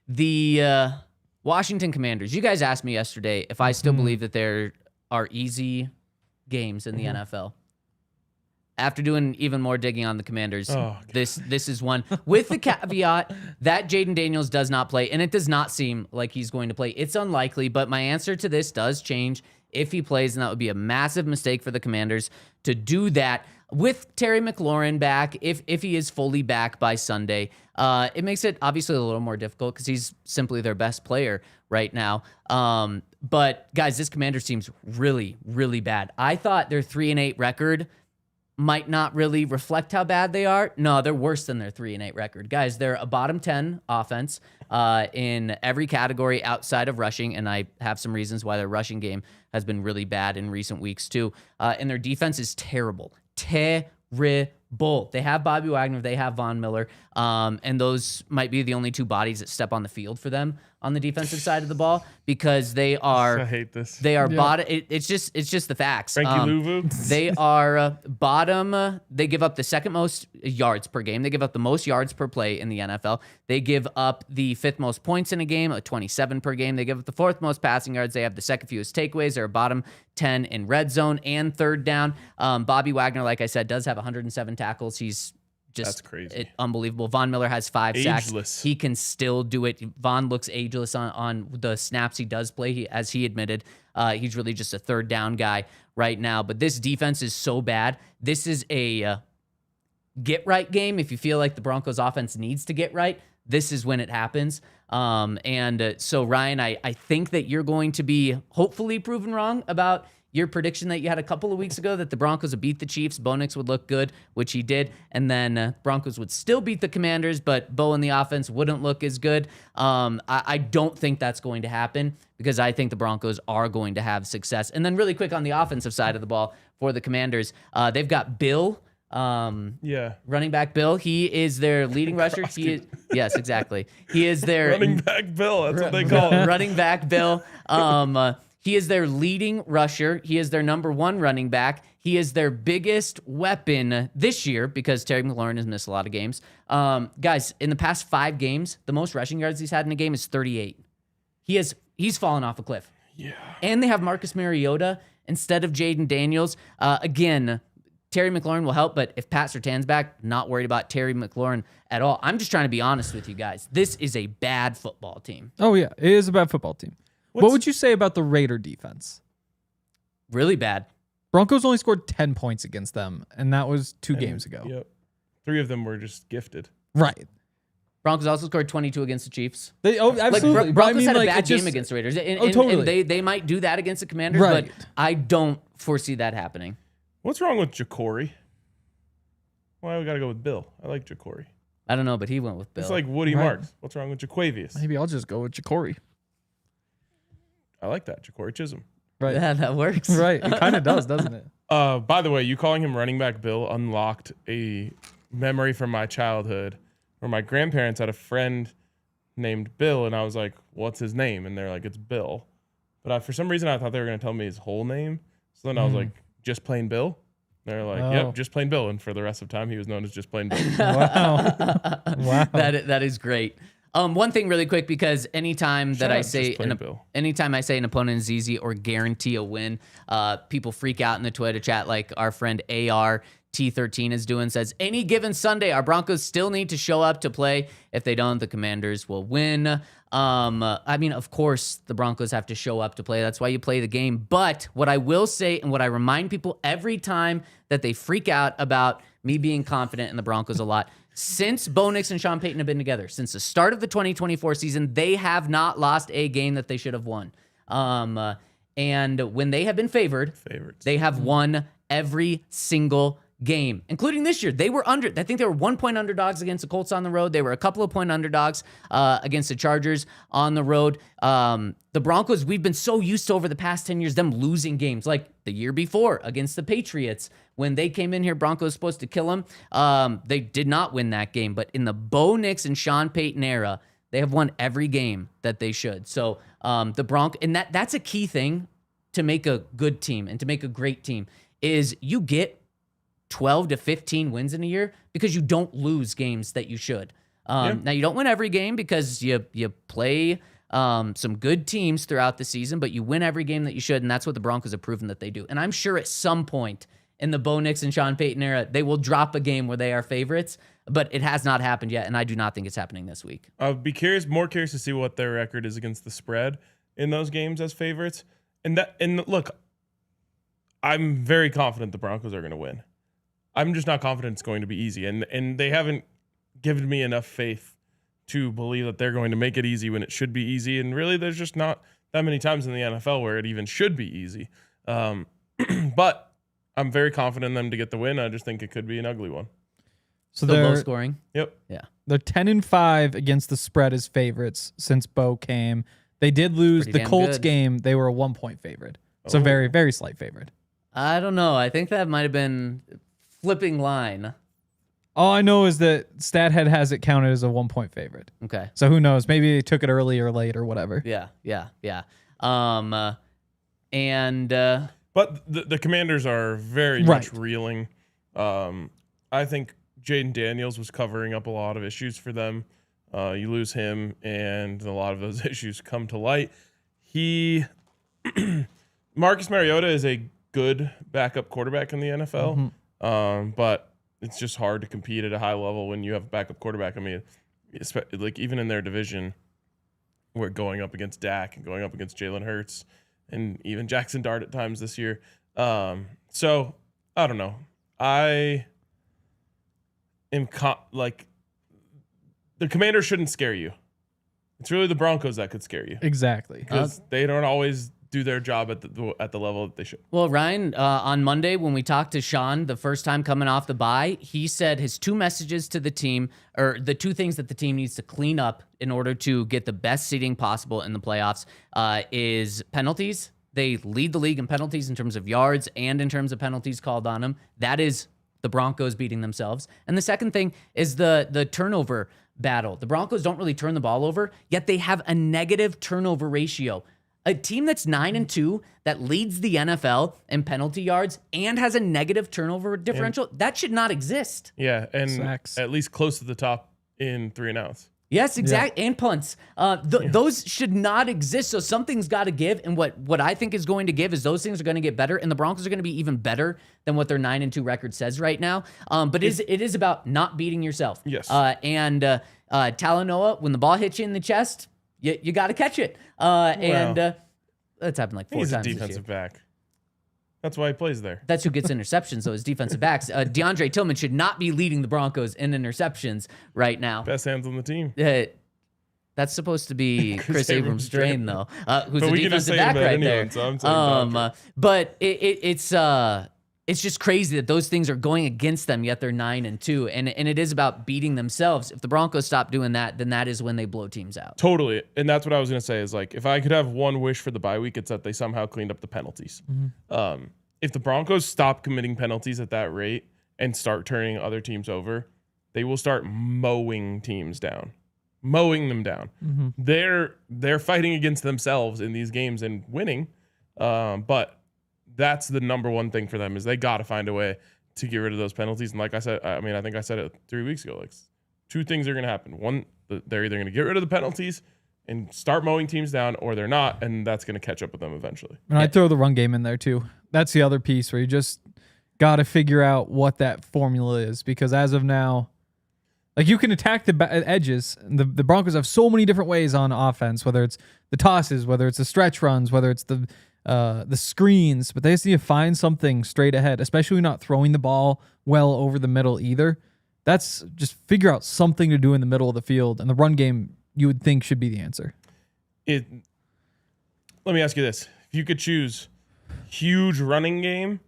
The Washington Commanders. You guys asked me yesterday if I still believe that there are easy games in the NFL. After doing even more digging on the Commanders, this is one with the caveat that Jaden Daniels does not play, and it does not seem like he's going to play. It's unlikely, but my answer to this does change if he plays, and that would be a massive mistake for the Commanders to do that with Terry McLaurin back. If he is fully back by Sunday, it makes it obviously a little more difficult because he's simply their best player right now. But guys, this Commanders team's really, really bad. I thought their 3-8 record might not really reflect how bad they are. No, they're worse than their 3-8 record. Guys, they're a bottom 10 offense in every category outside of rushing, and I have some reasons why their rushing game has been really bad in recent weeks too. And their defense is terrible. Terrible. They have Bobby Wagner, they have Von Miller, and those might be the only two bodies that step on the field for them on the defensive side of the ball because they are. I hate this. They are bottom. It's just the facts. Frankie Louvu. They are bottom. They give up the second most yards per game. They give up the most yards per play in the NFL. They give up the fifth most points in a game, 27 per game. They give up the fourth most passing yards. They have the second fewest takeaways. They're bottom 10 in red zone and third down. Bobby Wagner, like I said, does have 107 tackles. He's just That's crazy. Unbelievable. Von Miller has 5 sacks. Ageless. He can still do it. Von looks ageless on the snaps he does play. As he admitted, he's really just a third down guy right now. But this defense is so bad. This is a get right game. If you feel like the Broncos offense needs to get right, this is when it happens. So Ryan, I think that you're going to be hopefully proven wrong about your prediction that you had a couple of weeks ago that the Broncos would beat the Chiefs, Bo Nix would look good, which he did, and then Broncos would still beat the Commanders, but Bo and the offense wouldn't look as good. I don't think that's going to happen because I think the Broncos are going to have success. And then really quick on the offensive side of the ball for the Commanders, they've got Bill. Running back Bill. He is their leading rusher. Yes, exactly. He is their Running back Bill. That's what they call him. Running back Bill. He is their leading rusher. He is their number 1 running back. He is their biggest weapon this year because Terry McLaurin has missed a lot of games. Guys, in the past 5 games, the most rushing yards he's had in a game is 38. He's fallen off a cliff. Yeah. And they have Marcus Mariota instead of Jaden Daniels. Again, Terry McLaurin will help, but if Pat Surtain's back, not worried about Terry McLaurin at all. I'm just trying to be honest with you guys. This is a bad football team. Oh, yeah. It is a bad football team. What would you say about the Raider defense? Really bad. Broncos only scored 10 points against them, and that was 2 games ago. Yep. 3 of them were just gifted. Right. Broncos also scored 22 against the Chiefs. Absolutely. Broncos had a bad game against the Raiders. And, totally. And they might do that against the Commanders, right. But I don't foresee that happening. What's wrong with Jacory? Why we got to go with Bill? I like Jacory. I don't know, but he went with Bill. It's like Woody Right. Marks. What's wrong with Jaquavius? Maybe I'll just go with Jacory. I like that. Jacory Chisholm. Right. Yeah, that works. Right. It kind of does, doesn't it? By the way, you calling him running back Bill unlocked a memory from my childhood where my grandparents had a friend named Bill, and I was like, what's his name? And they're like, it's Bill. But for some reason, I thought they were going to tell me his whole name. So then I was like, just plain Bill? They're like, yep, just plain Bill. And for the rest of time, he was known as just plain Bill. Wow. Wow. That is great. One thing really quick, because anytime Shout that I out say Just Plain Bill. anytime I say an opponent is easy or guarantee a win, people freak out in the Twitter chat, like our friend ART13 is doing. Says any given Sunday, our Broncos still need to show up to play. If they don't, the Commanders will win. I mean, of course, the Broncos have to show up to play. That's why you play the game. But what I will say, and what I remind people every time that they freak out about me being confident in the Broncos a lot, since Bo Nix and Sean Payton have been together, since the start of the 2024 season, they have not lost a game that they should have won. And when they have been favorites, they have won every single game, including this year. They were I think they were 1 point underdogs against the Colts on the road. They were a couple of point underdogs against the Chargers on the road. The Broncos, we've been so used to over the past 10 years, them losing games, like the year before against the Patriots. When they came in here, Broncos supposed to kill them. They did not win that game. But in the Bo Nix and Sean Payton era, they have won every game that they should. So the Broncos, and that's a key thing to make a good team and to make a great team, is you get 12 to 15 wins in a year because you don't lose games that you should. Now, you don't win every game because you play some good teams throughout the season, but you win every game that you should, and that's what the Broncos have proven that they do. And I'm sure at some point in the Bo Nix and Sean Payton era, they will drop a game where they are favorites, but it has not happened yet, and I do not think it's happening this week. I'll be more curious to see what their record is against the spread in those games as favorites. And look, I'm very confident the Broncos are going to win. I'm just not confident it's going to be easy. And they haven't given me enough faith to believe that they're going to make it easy when it should be easy. And really, there's just not that many times in the NFL where it even should be easy. But I'm very confident in them to get the win. I just think it could be an ugly one. So Still low they're scoring. Yep. Yeah. they're 10-5 against the spread as favorites since Bo came. They did lose Pretty the damn Colts good. game. They were a 1 point favorite. So very, very slight favorite. I don't know. I think that might have been flipping line. All I know is that StatHead has it counted as a 1 point favorite. Okay. So who knows? Maybe they took it early or late or whatever. Yeah. But the Commanders are very much reeling. I think Jaden Daniels was covering up a lot of issues for them. You lose him, and a lot of those issues come to light. Marcus Mariota is a good backup quarterback in the NFL, but it's just hard to compete at a high level when you have a backup quarterback. I mean, like even in their division, we're going up against Dak and going up against Jalen Hurts and even Jackson Dart at times this year. So I don't know. I am the Commanders shouldn't scare you. It's really the Broncos that could scare you Exactly. because they don't always do their job at the level that they should. Well, Ryan, on Monday when we talked to Sean the first time coming off the bye, he said his two messages to the team, or the two things that the team needs to clean up in order to get the best seeding possible in the playoffs, is penalties. They lead the league in penalties in terms of yards and in terms of penalties called on them. That is the Broncos beating themselves. And the second thing is the turnover battle. The Broncos don't really turn the ball over, yet they have a negative turnover ratio. A team that's 9-2 that leads the NFL in penalty yards and has a negative turnover differential, that should not exist. Yeah, and Sacks. at least close to the top in 3 and outs. Yes, exactly. And punts. Those should not exist. So something's got to give. And what I think is going to give is those things are going to get better. And the Broncos are going to be even better than what their 9-2 record says right now. But it is about not beating yourself. Yes. And Talanoa, when the ball hits you in the chest, you got to catch it. And that's happened like 4 He's times a this defensive year. back. That's why he plays there. That's who gets interceptions, so his defensive backs. DeAndre Tillman should not be leading the Broncos in interceptions right now. Best hands on the team. That's supposed to be Chris Abrams' drain, though, who's But a we can just defensive say back about right anyone, there. so I'm saying But it's it's just crazy that those things are going against them, yet they're 9-2. And it is about beating themselves. If the Broncos stop doing that, then that is when they blow teams out. Totally. And that's what I was going to say is like, if I could have one wish for the bye week, it's that they somehow cleaned up the penalties. If the Broncos stop committing penalties at that rate and start turning other teams over, they will start mowing teams down, mowing them down. They're fighting against themselves in these games and winning. But that's the number one thing for them is they got to find a way to get rid of those penalties. And like I said, I mean, I think I said it 3 weeks ago, like two things are going to happen. One, they're either going to get rid of the penalties and start mowing teams down, or they're not, and that's going to catch up with them eventually. And I'd throw the run game in there too. That's the other piece where you just got to figure out what that formula is, because as of now, like you can attack the edges. The Broncos have so many different ways on offense, whether it's the tosses, whether it's the stretch runs, whether it's the screens, but they just need to find something straight ahead, especially not throwing the ball well over the middle either. That's just figure out something to do in the middle of the field, and the run game you would think should be the answer. Let me ask you this. If you could choose huge running game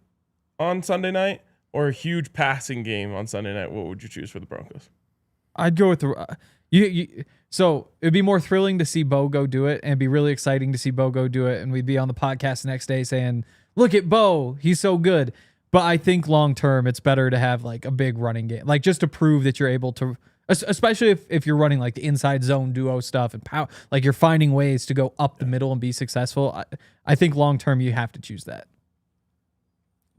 on Sunday night or a huge passing game on Sunday night, what would you choose for the Broncos? I'd go with the so it'd be more thrilling to see Bo go do it, and it'd be really exciting to see Bo go do it, and we'd be on the podcast the next day saying, look at Bo, he's so good. But I think long term it's better to have like a big running game, like just to prove that you're able to, especially if you're running like the inside zone duo stuff and power, like you're finding ways to go up the middle and be successful. I think long term you have to choose that.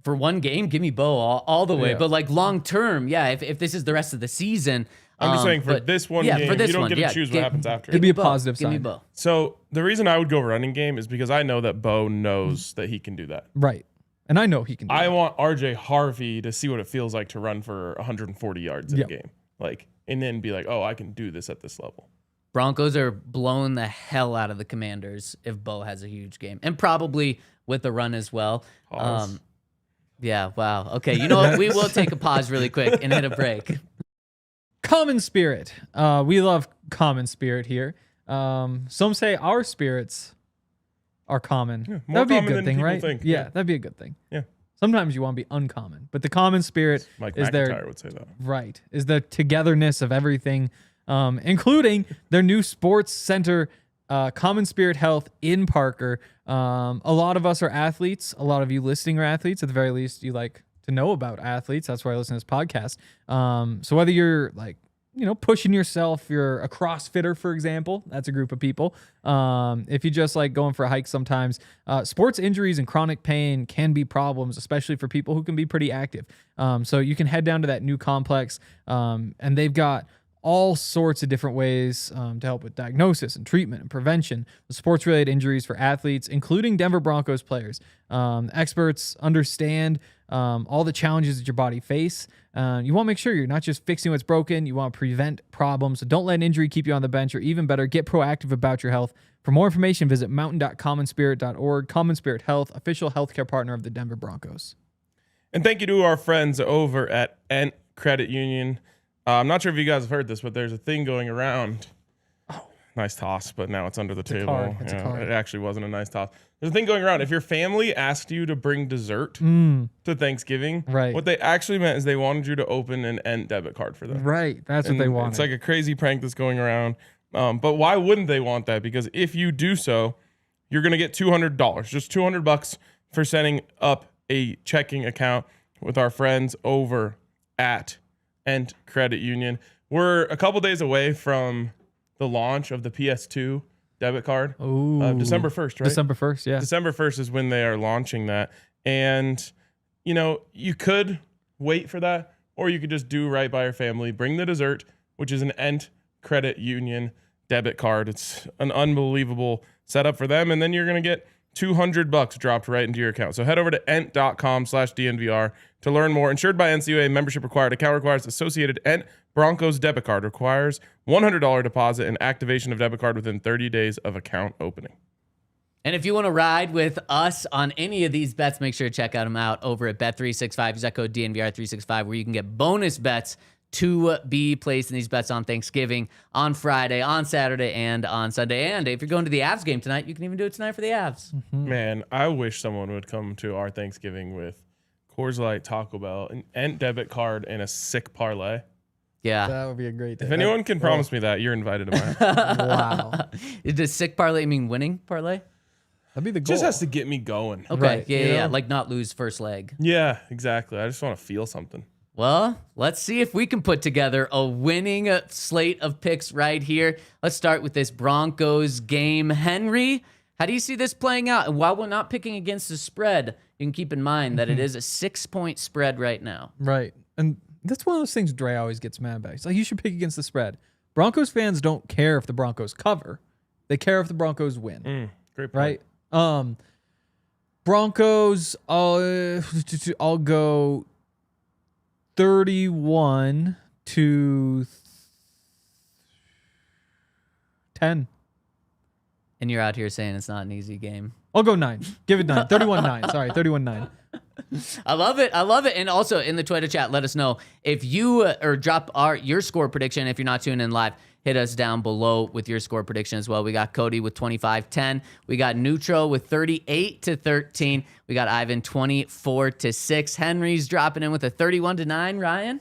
For one game, give me Bo all the way. But like long term, if this is the rest of the season. I'm just saying for this one game, you don't get to choose what happens after. It'd be a positive sign. Give me Bo. So the reason I would go running game is because I know that Bo knows that he can do that. Right. And I know he can do that. I want RJ Harvey to see what it feels like to run for 140 yards in a game. Like, and then be like, oh, I can do this at this level. Broncos are blowing the hell out of the Commanders if Bo has a huge game. And probably with the run as well. Yeah, wow. Okay, you know what? We will take a pause really quick and hit a break. Common spirit. We love common spirit here. Some say our spirits are common. Yeah, that'd be a good thing, right? Think. Yeah, that'd be a good thing. Yeah. Sometimes you want to be uncommon, but the common spirit Mike is McIntyre would say that. Right. Is the togetherness of everything, including their new sports center, Common Spirit Health in Parker. A lot of us are athletes. A lot of you listening are athletes. At the very least, you like to know about athletes. That's why I listen to this podcast. So whether you're like, pushing yourself, you're a CrossFitter, for example, that's a group of people. If you just like going for a hike sometimes, sports injuries and chronic pain can be problems, especially for people who can be pretty active. So you can head down to that new complex, and they've got all sorts of different ways to help with diagnosis and treatment and prevention of sports-related injuries for athletes, including Denver Broncos players. Experts understand all the challenges that your body face. You want to make sure you're not just fixing what's broken. You want to prevent problems. So don't let an injury keep you on the bench, or even better, get proactive about your health. For more information, visit mountain.commonspirit.org. Common Spirit Health, official healthcare partner of the Denver Broncos. And thank you to our friends over at Ent Credit Union. I'm not sure if you guys have heard this, but there's a thing going around. Oh, nice toss, but now it's under the table. It actually wasn't a nice toss. There's a thing going around. If your family asked you to bring dessert to Thanksgiving, right, what they actually meant is they wanted you to open an Ent debit card for them. Right, that's what they wanted. It's like a crazy prank that's going around. But why wouldn't they want that? Because if you do so, you're going to get $200, just $200 for setting up a checking account with our friends over at Ent Credit Union. We're a couple days away from the launch of the PS2 debit card. December 1st, right? December 1st, yeah. December 1st is when they are launching that. And, you could wait for that, or you could just do right by your family. Bring the dessert, which is an Ent Credit Union debit card. It's an unbelievable setup for them. And then you're going to get $200 dropped right into your account. So head over to ent.com/DNVR to learn more. Insured by NCUA, membership required. Account requires associated Ent Broncos debit card. Requires $100 deposit and activation of debit card within 30 days of account opening. And if you want to ride with us on any of these bets, make sure to check them out over at Bet365. Use that code DNVR365 where you can get bonus bets to be placed in these bets on Thanksgiving, on Friday, on Saturday, and on Sunday. And if you're going to the Avs game tonight, you can even do it tonight for the Avs. Man, I wish someone would come to our Thanksgiving with Coors Light, Taco Bell, an Ent debit card, and a sick parlay. Yeah. That would be a great day. If anyone can promise me that, you're invited to mine. Wow. Does sick parlay mean winning parlay? That'd be the goal. Just has to get me going. Okay. Right, Yeah, you yeah, yeah. know? Like not lose first leg. Yeah, exactly. I just want to feel something. Well, let's see if we can put together a winning slate of picks right here. Let's start with this Broncos game. Henry, how do you see this playing out? And while we're not picking against the spread, you can keep in mind that it is a 6-point spread right now. Right. And that's one of those things Dre always gets mad about. He's like, you should pick against the spread. Broncos fans don't care if the Broncos cover. They care if the Broncos win. Great point. Right? Broncos, I'll go 31-10. And you're out here saying it's not an easy game. I'll go 9. Give it 9. 31-9. Sorry, 31-9. I love it. I love it. And also in the Twitter chat, let us know if you or drop your score prediction. If you're not tuning in live, hit us down below with your score prediction as well. We got Cody with 25-10. We got Neutral with 38-13. We got Ivan 24-6. Henry's dropping in with a 31-9. Ryan?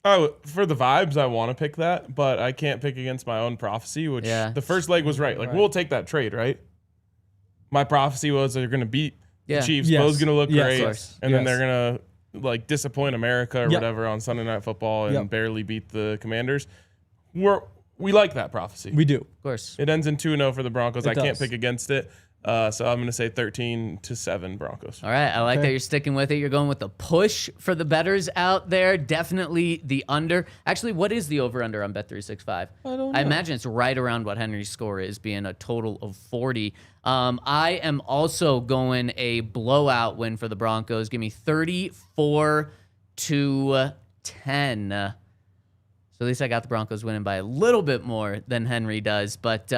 Oh, for the vibes, I want to pick that, but I can't pick against my own prophecy, which the first leg was right. Like, we'll take that trade, right? My prophecy was they're going to beat the Chiefs. Yes. Bo's going to look great. Yes. And then they're going to, like, disappoint America or Yep. whatever on Sunday Night Football and Yep. barely beat the Commanders. We like that prophecy. We do. Of course. It ends in 2-0 for the Broncos. It I can't does. pick against it. So I'm going to say 13-7 Broncos. All right. I like that you're sticking with it. You're going with the push for the bettors out there. Definitely the under. Actually, what is the over-under on Bet365? I don't know. I imagine it's right around what Henry's score is, being a total of 40. I am also going a blowout win for the Broncos. Give me 34-10. So at least I got the Broncos winning by a little bit more than Henry does. But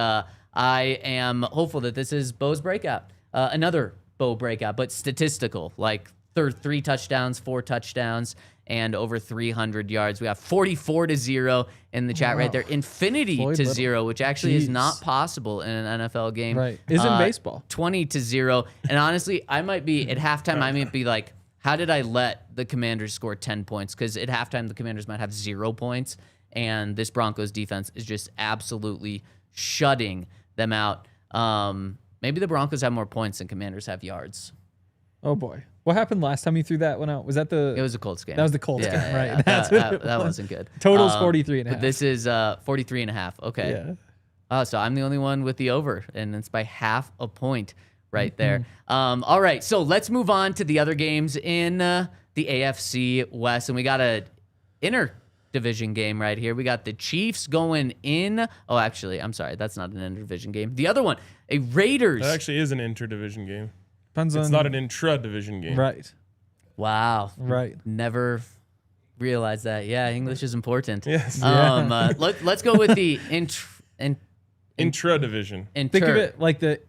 I am hopeful that this is Bo's breakout. Another Bo breakout, but statistical, like 3 touchdowns, 4 touchdowns, and over 300 yards. We have 44-0 in the chat right there. Infinity Floyd to Little. 0, which actually is Jeez. not possible in an NFL game. Right. Is in baseball. 20-0. And honestly, I might be at halftime, I might be like, how did I let the Commanders score 10 points? Because at halftime, the Commanders might have 0 points, and this Broncos defense is just absolutely shutting them out. Maybe the Broncos have more points than Commanders have yards. Oh, boy. What happened last time you threw that one out? Was that the... It was a Colts game. That was the Colts game, right? Yeah, That's what it that was. wasn't good. Total's 43.5. But this is 43.5. Okay. Yeah. So I'm the only one with the over, and it's by half a point right there. All right, so let's move on to the other games in the AFC West, and we got a inter-division game right here. We got the Chiefs going in. Oh, actually, I'm sorry, that's not an inter-division game. The other one, a Raiders. That actually is an interdivision game. Depends It's on... not an intra-division game. Right. Wow. Right. Never realized that. Yeah, English is important. Yes. Let's go with the Intra-division. Think of it like the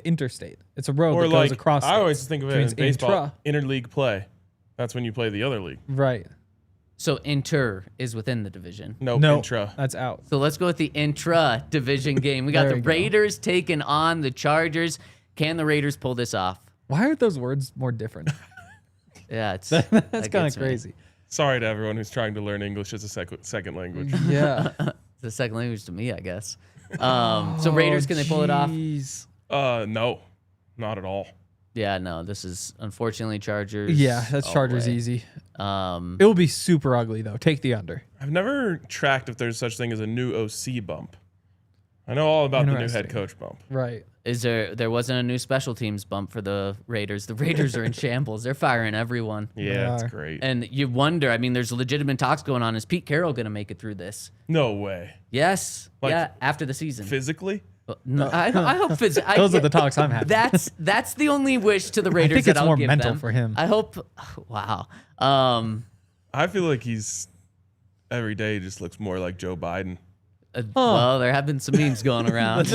interstate. It's a road Or that like, goes across. I always think of it Means as baseball. intra. Interleague play. That's when you play the other league. Right. So inter is within the division. Nope, No, intra. that's out. So let's go with the intra-division game. We got There the we go. Raiders taking on the Chargers. Can the Raiders pull this off? Why are those words more different? Yeah, it's That's that kind gets of me. crazy. Sorry to everyone who's trying to learn English as a second language. Yeah. It's the second language to me, I guess. So Raiders, can they pull it off? Jeez. No, not at all. Yeah, no, this is unfortunately Chargers. Yeah, that's all the Chargers way. easy. Um, It will be super ugly though. Take the under. I've never tracked if there's such thing as a new OC bump. I know all about the new head Interesting. coach bump. Right. there wasn't a new special teams bump for the Raiders. The Raiders are in shambles. They're firing everyone. Yeah, that's are. great. And you wonder, I mean, there's legitimate talks going on. Is Pete Carroll going to make it through this? No way. Yes. Like, yeah, after the season. Physically? No, I hope Those are the talks I'm having. That's the only wish to the Raiders think that it's I'll more give mental them. for him. I hope. Wow. I feel like he's every day just looks more like Joe Biden. Well, there have been some memes going around.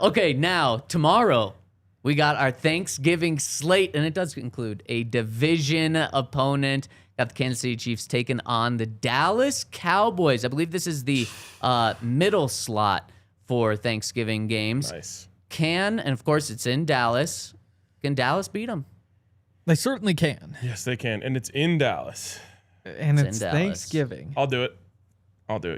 Okay, now tomorrow we got our Thanksgiving slate, and it does include a division opponent. Got the Kansas City Chiefs taking on the Dallas Cowboys. I believe this is the middle slot for Thanksgiving games. Nice. can, and of course it's in Dallas. Can Dallas beat them? They certainly can. Yes, they can, and it's in Dallas. And It's it's in Dallas. Thanksgiving. I'll do it.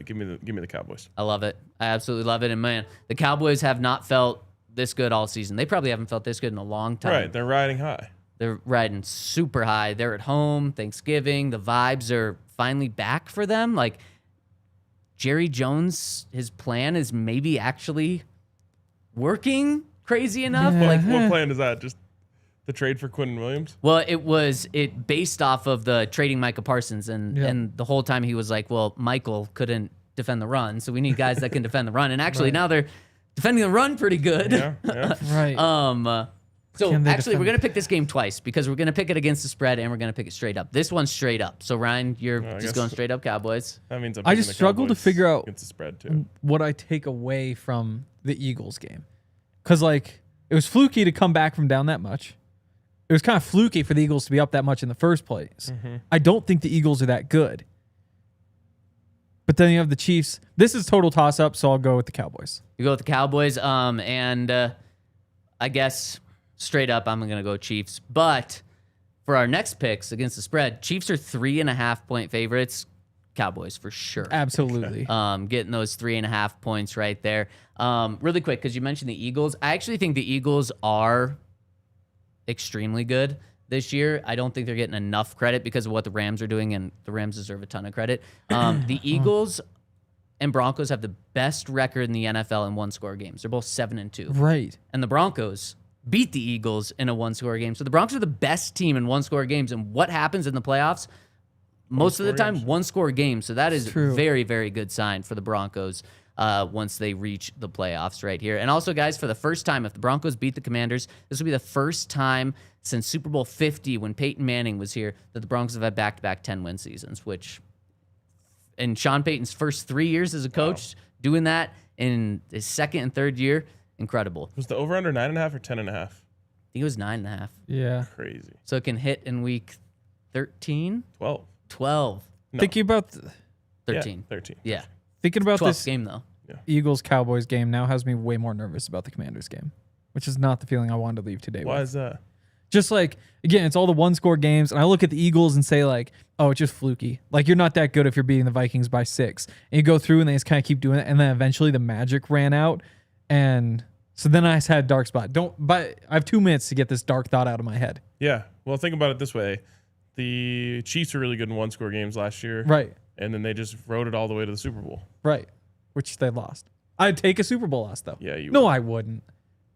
Give me the Cowboys. I love it. I absolutely love it. And man, the Cowboys have not felt this good all season. They probably haven't felt this good in a long time. Right, they're riding high. They're riding super high. They're at home, Thanksgiving. The vibes are finally back for them. Like Jerry Jones, his plan is maybe actually working crazy enough. Yeah. Like, What plan is that? Just the trade for Quentin Williams? well, it based off of the trading Micah Parsons, and the whole time he was like, well, Michael couldn't defend the run, so we need guys that can defend the run. And actually now they're defending the run pretty good. Yeah. Right. So Can they actually, we're defend? going to pick this game twice because we're going to pick it against the spread and we're going to pick it straight up. This one's straight up. So Ryan, you're I just guess- going straight up Cowboys. That means I'm I picking just the struggle to Cowboys figure out against the spread too. what I take away from the Eagles game. Because, like, it was fluky to come back from down that much. It was kind of fluky for the Eagles to be up that much in the first place. I don't think the Eagles are that good. But then you have the Chiefs. This is total toss-up, so I'll go with the Cowboys. You go with the Cowboys, and I guess straight up, I'm going to go Chiefs. But for our next picks against the spread, Chiefs are 3.5-point favorites. Cowboys for sure. Absolutely. Getting those 3.5 points right there. Really quick, because you mentioned the Eagles. I actually think the Eagles are extremely good this year. I don't think they're getting enough credit because of what the Rams are doing, and the Rams deserve a ton of credit. The Eagles and Broncos have the best record in the NFL in one-score games. They're both 7-2. Right. And the Broncos beat the Eagles in a one-score game. So the Broncos are the best team in one-score games. And what happens in the playoffs? Most of the time, one-score games. So that is true. very, very good sign for the Broncos once they reach the playoffs right here. And also, guys, for the first time, if the Broncos beat the Commanders, this will be the first time since Super Bowl 50 when Peyton Manning was here that the Broncos have had back-to-back 10-win seasons, which in Sean Payton's first 3 years as a coach, doing that in his second and third year, incredible. Was the over under 9.5 or 10.5? I think it was 9.5. Yeah. Crazy. So it can hit in week 13, 12. No. Thinking about 13. Yeah, 13. Yeah. thinking about 12th this game, though. Eagles-Cowboys game now has me way more nervous about the Commanders game, which is not the feeling I wanted to leave today Why with. is that? Just like, again, it's all the one-score games, and I look at the Eagles and say, like, oh, it's just fluky. Like, you're not that good if you're beating the Vikings by 6. And you go through, and they just kind of keep doing it, and then eventually the magic ran out, and so then I just had a dark spot. But I have 2 minutes to get this dark thought out of my head. Yeah. Well, think about it this way. The Chiefs were really good in one-score games last year. Right, And then they just rode it all the way to the Super Bowl. right, which they lost. I'd take a Super Bowl loss, though. Yeah, you No, would. I wouldn't.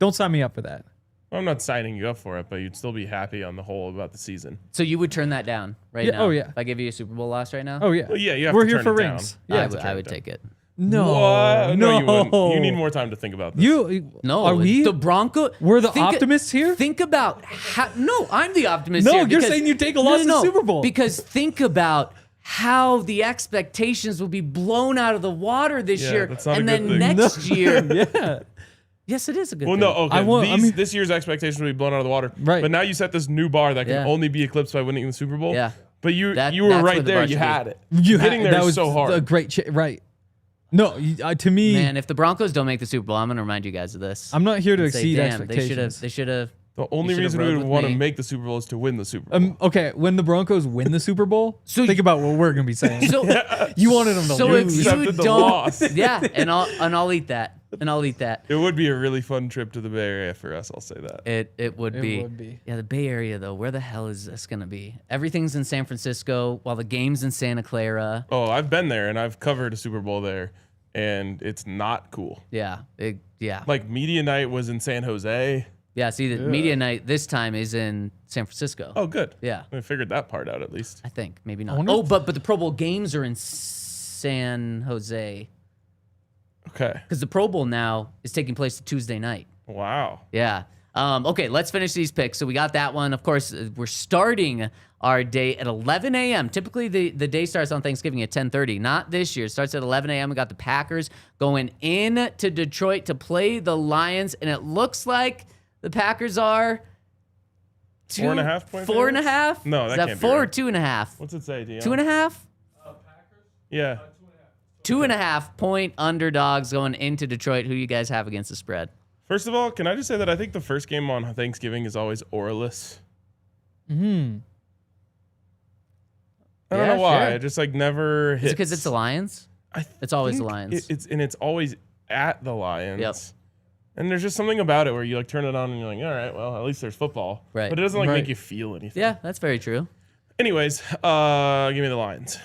Don't sign me up for that. I'm not signing you up for it, but you'd still be happy on the whole about the season. So you would turn that down right Yeah, now? oh, yeah. If I give you a Super Bowl loss right now? Oh, yeah. Well, yeah, you have We're to here turn for it down. rings. You Yeah. have to turn I it would down. take it. No. What? No. you wouldn't. You need more time to think about this. No, Are we? the Broncos? We're the optimists here? Think about how. No, I'm the optimist No, here. you're saying you take a loss in the Super Bowl. Because think about how the expectations will be blown out of the water this Yeah, year, that's not a and good then thing. next year. Yeah. Yes, it is a good Well, thing. no, okay. I This year's expectations will be blown out of the water. Right. But now you set this new bar that can Yeah. only be eclipsed by winning the Super Bowl. Yeah. But you That's were where right the there. bar You should had be. it. You Hitting there that is was so hard. a great right. No, to me, Man, if the Broncos don't make the Super Bowl, I'm going to remind you guys of this. I'm not here to And say, exceed damn, expectations. They should have. The only should've reason we rode would with want to me. make the Super Bowl is to win the Super Bowl. Okay, when the Broncos win the Super Bowl, So think you- about what we're gonna be saying. So, You wanted them to so lose. if you Accepted the don't, loss. yeah, and I'll eat that, and I'll eat that. It would be a really fun trip to the Bay Area for us. I'll say that. It would It be. would be. Yeah, the Bay Area though. Where the hell is this gonna be? Everything's in San Francisco, while the game's in Santa Clara. Oh, I've been there and I've covered a Super Bowl there, and it's not cool. Yeah, yeah, Like media night was in San Jose. yeah. See, the media night this time is in San Francisco. Oh, good. Yeah, I figured that part out at least. I think maybe not. wonder Oh, if- but the Pro Bowl games are in San Jose Okay. because the Pro Bowl now is taking place Tuesday night. Wow. Yeah. Okay, let's finish these picks. So we got that one. Of course, we're starting our day at 11 a.m. Typically, the day starts on Thanksgiving at 10:30. Not this year. It starts at 11 a.m. We got the Packers going in to Detroit to play the Lions, and it looks like the Packers are 4.5 point 4.5. No, that is that can't be 4 or right. 2.5? What's it say, Dion? 2.5. Yeah. 2.5 point underdogs going into Detroit. Who you guys have against the spread? First of all, can I just say that I think the first game on Thanksgiving is always oraless. I don't know why. Sure. It just like never hits. Is it because it's the Lions? It's always the Lions. It's always at the Lions. Yep. And there's just something about it where you like turn it on and you're like, all right, well, at least there's football. Right. But it doesn't like make you feel anything. Yeah, that's very true. Anyways, give me the Lions.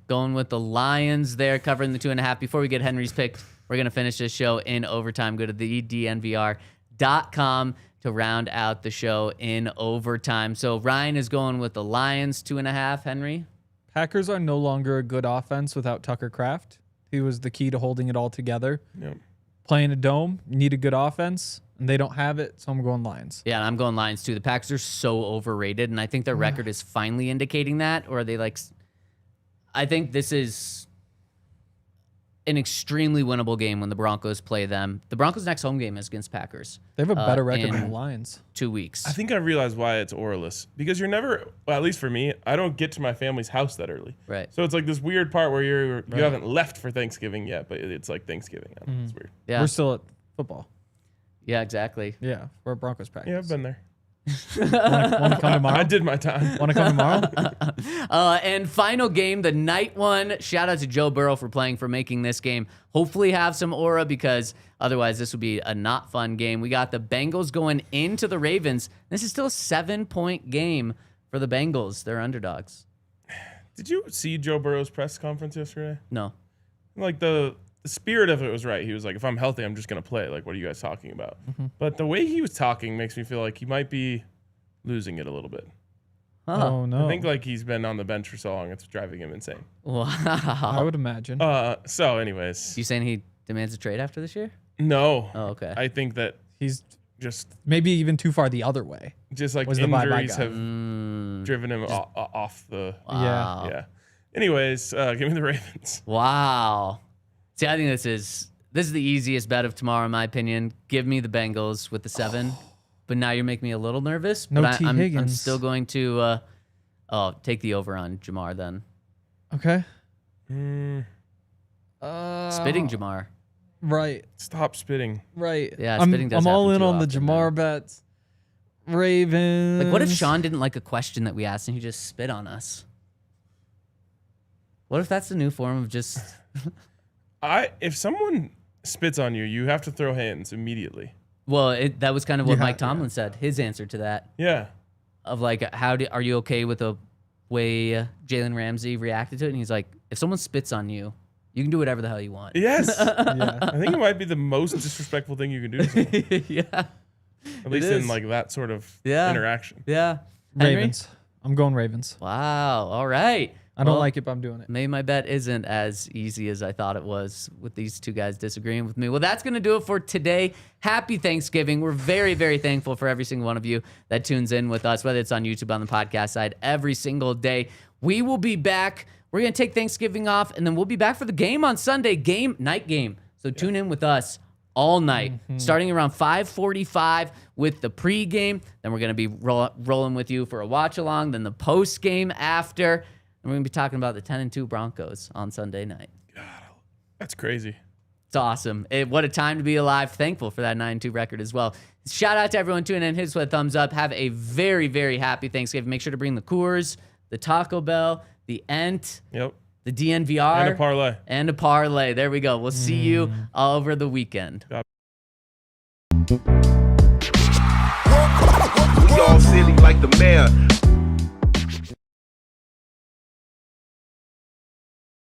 Going with the Lions there, covering the 2.5. Before we get Henry's pick, we're going to finish this show in overtime. Go to the DNVR.com to round out the show in overtime. So Ryan is going with the Lions 2.5. Henry? Packers are no longer a good offense without Tucker Kraft. He was the key to holding it all together. Yep. Playing a dome, you need a good offense, and they don't have it, so I'm going Lions. Yeah, and I'm going Lions too. The Packers are so overrated, and I think their record is finally indicating that. Or are they like... I think this is an extremely winnable game when the Broncos play them. The Broncos' next home game is against Packers. They have a better record in than the Lions. 2 weeks. I think I realized why it's oraless. Because you're never, well, at least for me, I don't get to my family's house that early. Right. So it's like this weird part where you haven't left for Thanksgiving yet, but it's like Thanksgiving. I don't know, it's weird. Yeah. We're still at football. Yeah, exactly. Yeah, we're at Broncos practice. Yeah, I've been there. Want to come tomorrow? I did my time. Want to come tomorrow? And final game, the night one. Shout out to Joe Burrow for playing, for making this game hopefully have some aura, because otherwise this would be a not fun game. We got the Bengals going into the Ravens. This is still a 7-point game for the Bengals. They're underdogs. Did you see Joe Burrow's press conference yesterday? No. Like the spirit of it was right. He was like, if I'm healthy, I'm just going to play. Like, what are you guys talking about? But the way he was talking makes me feel like he might be losing it a little bit. Oh, no. I think like he's been on the bench for so long, it's driving him insane. Wow. I would imagine. So anyways. You saying he demands a trade after this year? No. Oh, okay. I think that He's just maybe even too far the other way. like Was the bye-bye injuries guy. have driven him off the... Wow. Yeah. Anyways, give me the Ravens. Wow. See, I think this is the easiest bet of tomorrow, in my opinion. Give me the Bengals with the 7. But now you're making me a little nervous. No but T. I'm Higgins. still going to take the over on Jamar then. Okay. Spitting Jamar. Right. Stop spitting. Right. Yeah, I'm spitting does all happen in too on the often, Jamar bets. Ravens. Like, what if Sean didn't like a question that we asked and he just spit on us? What if that's the new form of just... If someone spits on you, you have to throw hands immediately. Well, that was kind of what Yeah, Mike Tomlin said. His answer to that, Yeah. of like, are you okay with the way Jalen Ramsey reacted to it? And he's like, if someone spits on you, you can do whatever the hell you want. Yes. Yeah. I think it might be the most disrespectful thing you can do to someone. Yeah. At least is. in like that sort of Yeah. interaction. Yeah. Henry? Ravens. I'm going Ravens. Wow. All right. I don't Well, like it, but I'm doing it. Maybe my bet isn't as easy as I thought it was with these two guys disagreeing with me. Well, that's going to do it for today. Happy Thanksgiving. We're very, very thankful for every single one of you that tunes in with us, whether it's on YouTube, on the podcast side, every single day. We will be back. We're going to take Thanksgiving off, and then we'll be back for the game on Sunday, night game. So tune in with us all night, starting around 5:45 with the pregame. Then we're going to be rolling with you for a watch along, then the post game after. And we're going to be talking about the 10-2 Broncos on Sunday night. That's crazy. It's awesome. What a time to be alive. Thankful for that 9-2 record as well. Shout out to everyone tuning in. Hit us with a thumbs up. Have a very, very happy Thanksgiving. Make sure to bring the Coors, the Taco Bell, the Ent, Yep. the DNVR. And a parlay. And a parlay. There we go. We'll see you all over the weekend. We all silly like the mayor.